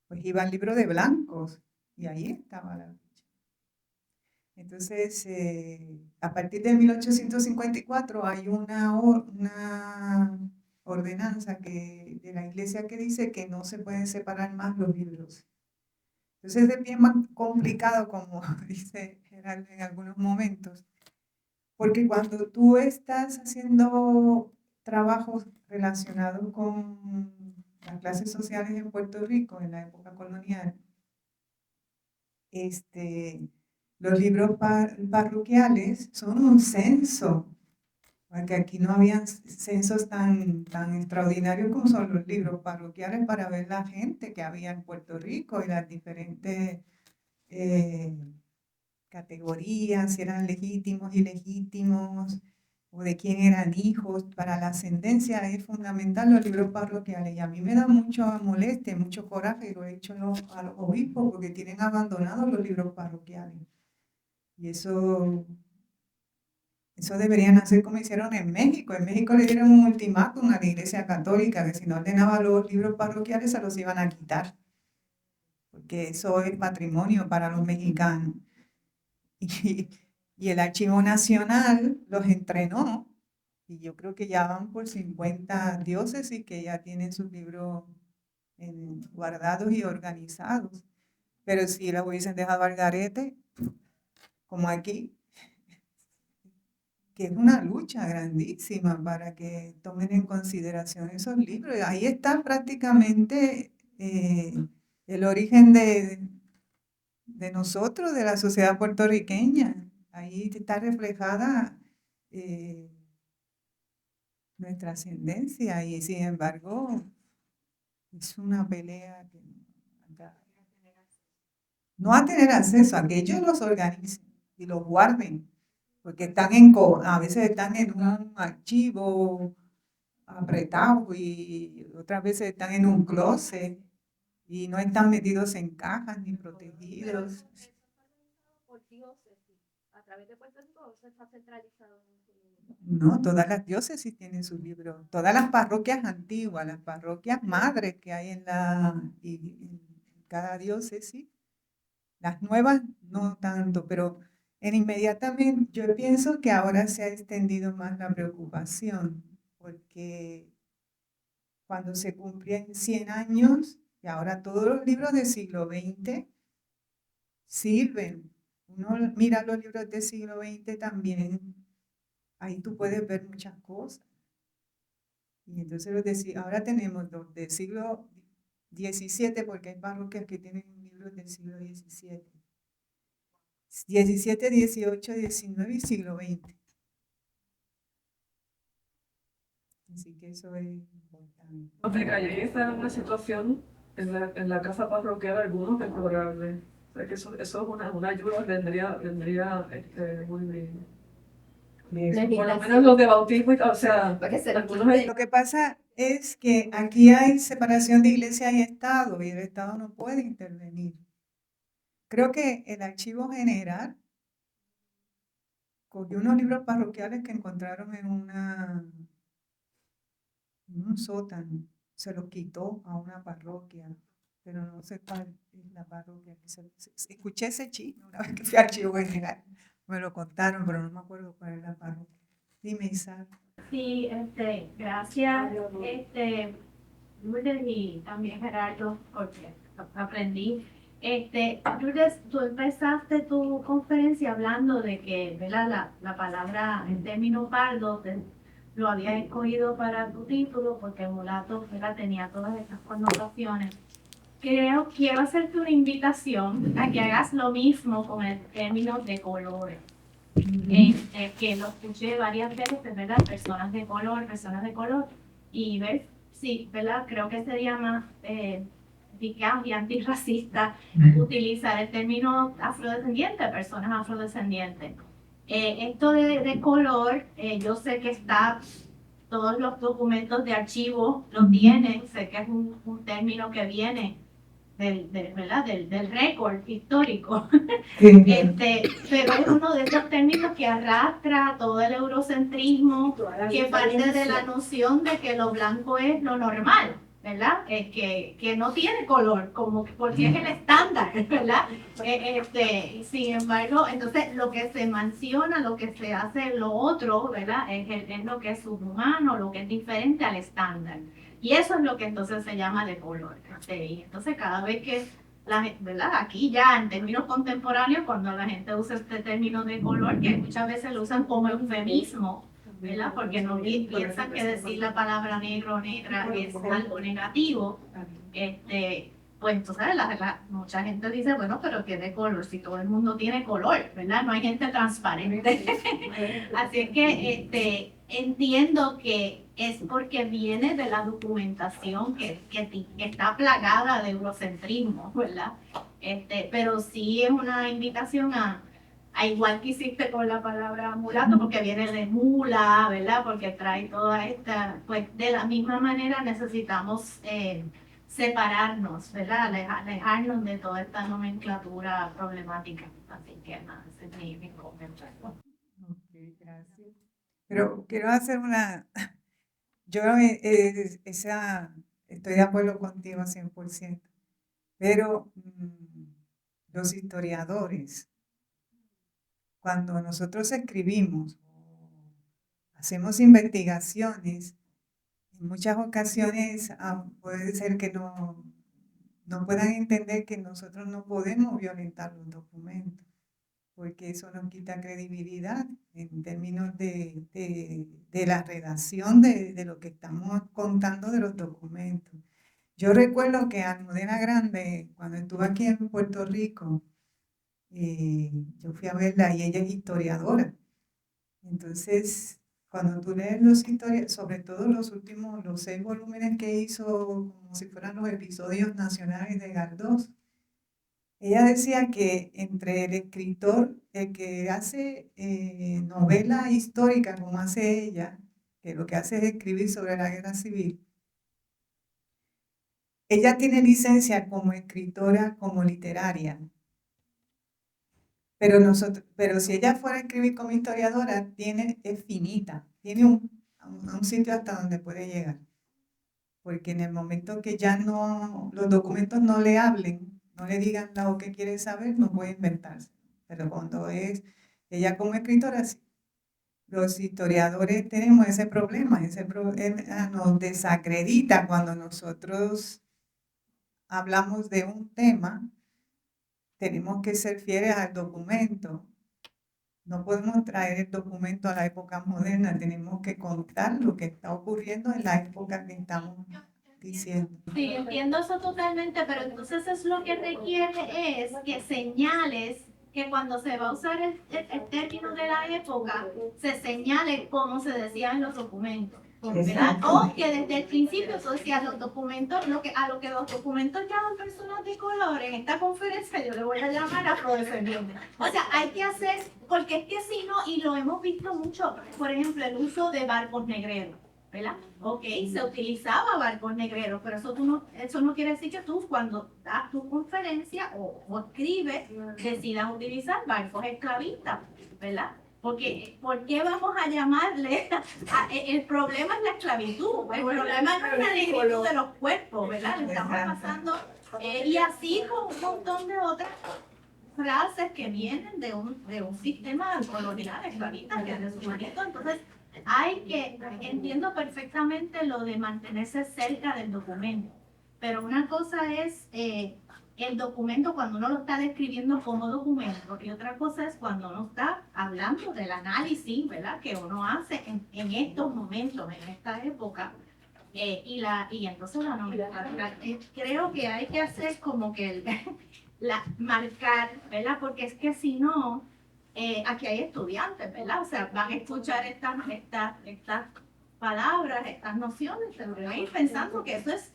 pues iba al libro de blancos y ahí estaba la ficha. Entonces, a partir de 1854 hay una ordenanza de la iglesia que dice que no se pueden separar más los libros. Entonces es bien más complicado, como dice Gerardo en algunos momentos, porque cuando tú estás haciendo trabajos relacionados con las clases sociales en Puerto Rico en la época colonial, los libros parroquiales son un censo, porque aquí no habían censos tan extraordinarios como son los libros parroquiales para ver la gente que había en Puerto Rico y las diferentes categorías, si eran legítimos, ilegítimos, o de quién eran hijos. Para la ascendencia es fundamental los libros parroquiales. Y a mí me da mucha molestia, mucho coraje, y lo he dicho a los obispos, porque tienen abandonados los libros parroquiales. Y eso deberían hacer como hicieron en México. En México le dieron un ultimátum a la Iglesia Católica, que si no ordenaba los libros parroquiales se los iban a quitar, porque eso es patrimonio para los mexicanos. Y el Archivo Nacional los entrenó, y yo creo que ya van por 50 diócesis que ya tienen sus libros guardados y organizados. Pero si los hubiesen dejado al garete, como aquí, que es una lucha grandísima para que tomen en consideración esos libros. Y ahí está prácticamente el origen de nosotros, de la sociedad puertorriqueña. Ahí está reflejada nuestra ascendencia y sin embargo es una pelea que no a tener acceso, a que ellos los organicen y los guarden, porque a veces están en un archivo apretado y otras veces están en un closet y no están metidos en cajas ni protegidos. ¿A través de Puerto Rico o se está centralizado en su libro? No, todas las diócesis tienen sus libros, todas las parroquias antiguas, las parroquias madres que hay en cada diócesis, las nuevas no tanto, pero inmediatamente yo pienso que ahora se ha extendido más la preocupación, porque cuando se cumplen 100 años, y ahora todos los libros del siglo XX sirven. Uno mira los libros del siglo XX también, ahí tú puedes ver muchas cosas. Y entonces ahora tenemos los del siglo XVII, porque hay parroquias que tienen libros del siglo XVII. 17, 18, 19 y siglo XX. Así que eso es importante. De que allí está en una situación en la casa parroquial, algunos deplorables. O sea que eso es una ayuda, vendría muy bien. Por lo menos los de bautismo, o sea, algunos Lo que pasa es que aquí hay separación de iglesia y Estado, y el Estado no puede intervenir. Creo que el Archivo General cogió unos libros parroquiales que encontraron en un sótano, se los quitó a una parroquia, pero no sé cuál es la parroquia. Escuché ese chisme una vez que fui al Archivo General, me lo contaron, pero no me acuerdo cuál es la parroquia. Dime, Isaac. Sí, gracias, Lourdes y también Gerardo, porque aprendí. Lourdes, tú empezaste tu conferencia hablando de que, ¿verdad? La palabra en términos pardos lo habías escogido para tu título porque mulato, ¿verdad? Tenía todas estas connotaciones. Quiero hacerte una invitación a que hagas lo mismo con el término de colores. Que lo escuché varias veces, ¿verdad? Personas de color, y ver si, ¿verdad? Creo que sería más eficaz y antirracista utilizar el término afrodescendiente, personas afrodescendientes. Esto de color, yo sé que está, todos los documentos de archivo lo tienen, sé que es un término que viene del récord histórico. Pero es uno de esos términos que arrastra todo el eurocentrismo, que parte de la noción de que lo blanco es lo normal, ¿verdad? Que no tiene color, como porque es el estándar, ¿verdad? Sin embargo, entonces lo que se menciona, lo que se hace lo otro, ¿verdad? Es lo que es subhumano, lo que es diferente al estándar. Y eso es lo que entonces se llama de color. Y entonces cada vez que la gente, ¿verdad? Aquí ya en términos contemporáneos, cuando la gente usa este término de color, que muchas veces lo usan como eufemismo, ¿verdad? Porque no piensan que decir la palabra negro o negra es algo negativo. Pues entonces mucha gente dice, bueno, pero ¿qué de color? Si todo el mundo tiene color, ¿verdad? No hay gente transparente. Así es que entiendo que es porque viene de la documentación que está plagada de eurocentrismo, ¿verdad? Pero sí es una invitación a igual que hiciste con la palabra mulato, porque viene de mula, ¿verdad? Porque trae toda esta, pues de la misma manera necesitamos separarnos, ¿verdad? Alejarnos de toda esta nomenclatura problemática. Así que nada, ese es mi comentario. Ok, gracias. Pero quiero hacer yo estoy de acuerdo contigo 100%, pero los historiadores, cuando nosotros escribimos o hacemos investigaciones, en muchas ocasiones puede ser que no puedan entender que nosotros no podemos violentar los documentos, porque eso nos quita credibilidad en términos de la redacción de lo que estamos contando de los documentos. Yo recuerdo que Almudena Grande, cuando estuvo aquí en Puerto Rico, yo fui a verla y ella es historiadora. Entonces, cuando tú lees los historias, sobre todo los 6 volúmenes que hizo, como si fueran los episodios nacionales de Galdós, ella decía que entre el escritor, el que hace novela histórica como hace ella, que lo que hace es escribir sobre la guerra civil, ella tiene licencia como escritora, como literaria. Pero si ella fuera a escribir como historiadora, es finita, tiene un sitio hasta donde puede llegar. Porque en el momento que ya los documentos no le hablen, no le digan lo que quiere saber, no puede inventarse. Pero cuando es ella como escritora, sí. los historiadores tenemos ese problema nos desacredita cuando nosotros hablamos de un tema, tenemos que ser fieles al documento. No podemos traer el documento a la época moderna, tenemos que contar lo que está ocurriendo en la época que estamos diciendo. Sí, entiendo eso totalmente, pero entonces es lo que requiere es que señales que cuando se va a usar el término de la época, se señale cómo se decía en los documentos. ¿Verdad? O que desde el principio tú decías los documentos, a lo que los documentos llaman personas de color, en esta conferencia yo le voy a llamar afrodescendientes. O sea, hay que hacer, porque es que si no, y lo hemos visto mucho, por ejemplo, el uso de barcos negreros, ¿verdad? Ok, se utilizaba barcos negreros, pero eso no quiere decir que tú cuando das tu conferencia o escribes, decidas utilizar barcos esclavistas, ¿verdad? Porque, ¿por qué vamos a llamarle? El problema es la esclavitud, el problema no es la negritud de los cuerpos, ¿verdad? Le estamos pasando, y así con un montón de otras frases que vienen de un sistema colonial esclavista que es deshumanizado. Entonces, entiendo perfectamente lo de mantenerse cerca del documento, pero una cosa es el documento cuando uno lo está describiendo como documento y otra cosa es cuando uno está hablando del análisis, ¿verdad? Que uno hace en estos momentos, en esta época, y entonces la nomenclatura. Creo que hay que hacer como que marcar, ¿verdad? Porque es que si no, aquí hay estudiantes, ¿verdad? O sea, van a escuchar estas palabras, estas nociones, pero van a ir pensando que eso es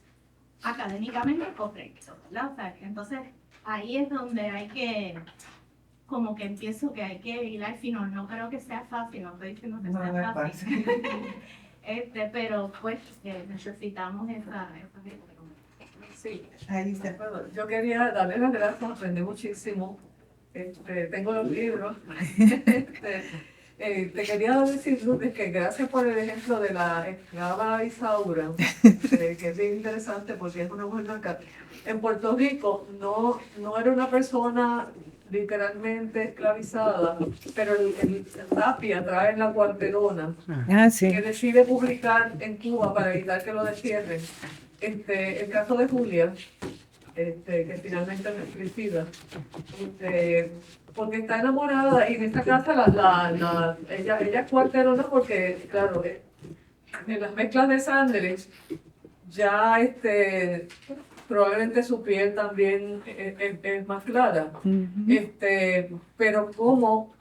académicamente correcto, ¿verdad? O sea, entonces ahí es donde hay que, como que empiezo que hay que ir al final. No creo que sea fácil, no estoy diciendo que sea fácil. Pero pues necesitamos esa Sí, Ahí está. bueno, yo quería darle las gracias, aprendí muchísimo. Tengo los libros. Te quería decir, Lourdes, que gracias por el ejemplo de la esclava Isaura, que es bien interesante porque es una mujer blanca. En Puerto Rico no era una persona literalmente esclavizada, pero el Tapia trae en la cuarterona, que decide publicar en Cuba para evitar que lo destierren. El caso de Julia, que finalmente me suicida, porque está enamorada y en esta casa ella es cuarterona porque, claro, en las mezclas de sangre ya probablemente su piel también es más clara, pero como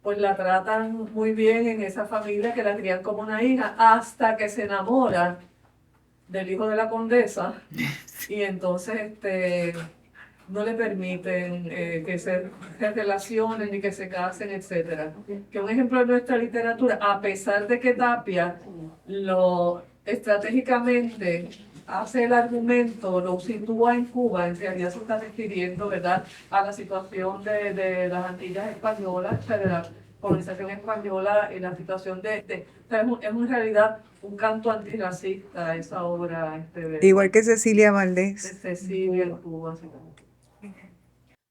pues la tratan muy bien en esa familia que la crían como una hija hasta que se enamora del hijo de la condesa y entonces no le permiten que se relacionen ni que se casen, etc. Que un ejemplo de nuestra literatura, a pesar de que Tapia lo estratégicamente hace el argumento, lo sitúa en Cuba, en realidad se está refiriendo, ¿verdad?, a la situación de las Antillas españolas, de la colonización española, y la situación es en realidad un canto antirracista esa obra. Igual que Cecilia De Valdés. Cecilia en Cuba.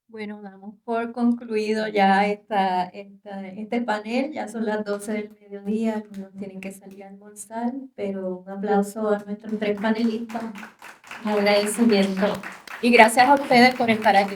Bueno, damos por concluido ya este panel, ya son las 12 del mediodía, algunos tienen que salir a almorzar, pero un aplauso a nuestros 3 panelistas, un agradecimiento y gracias a ustedes por estar aquí.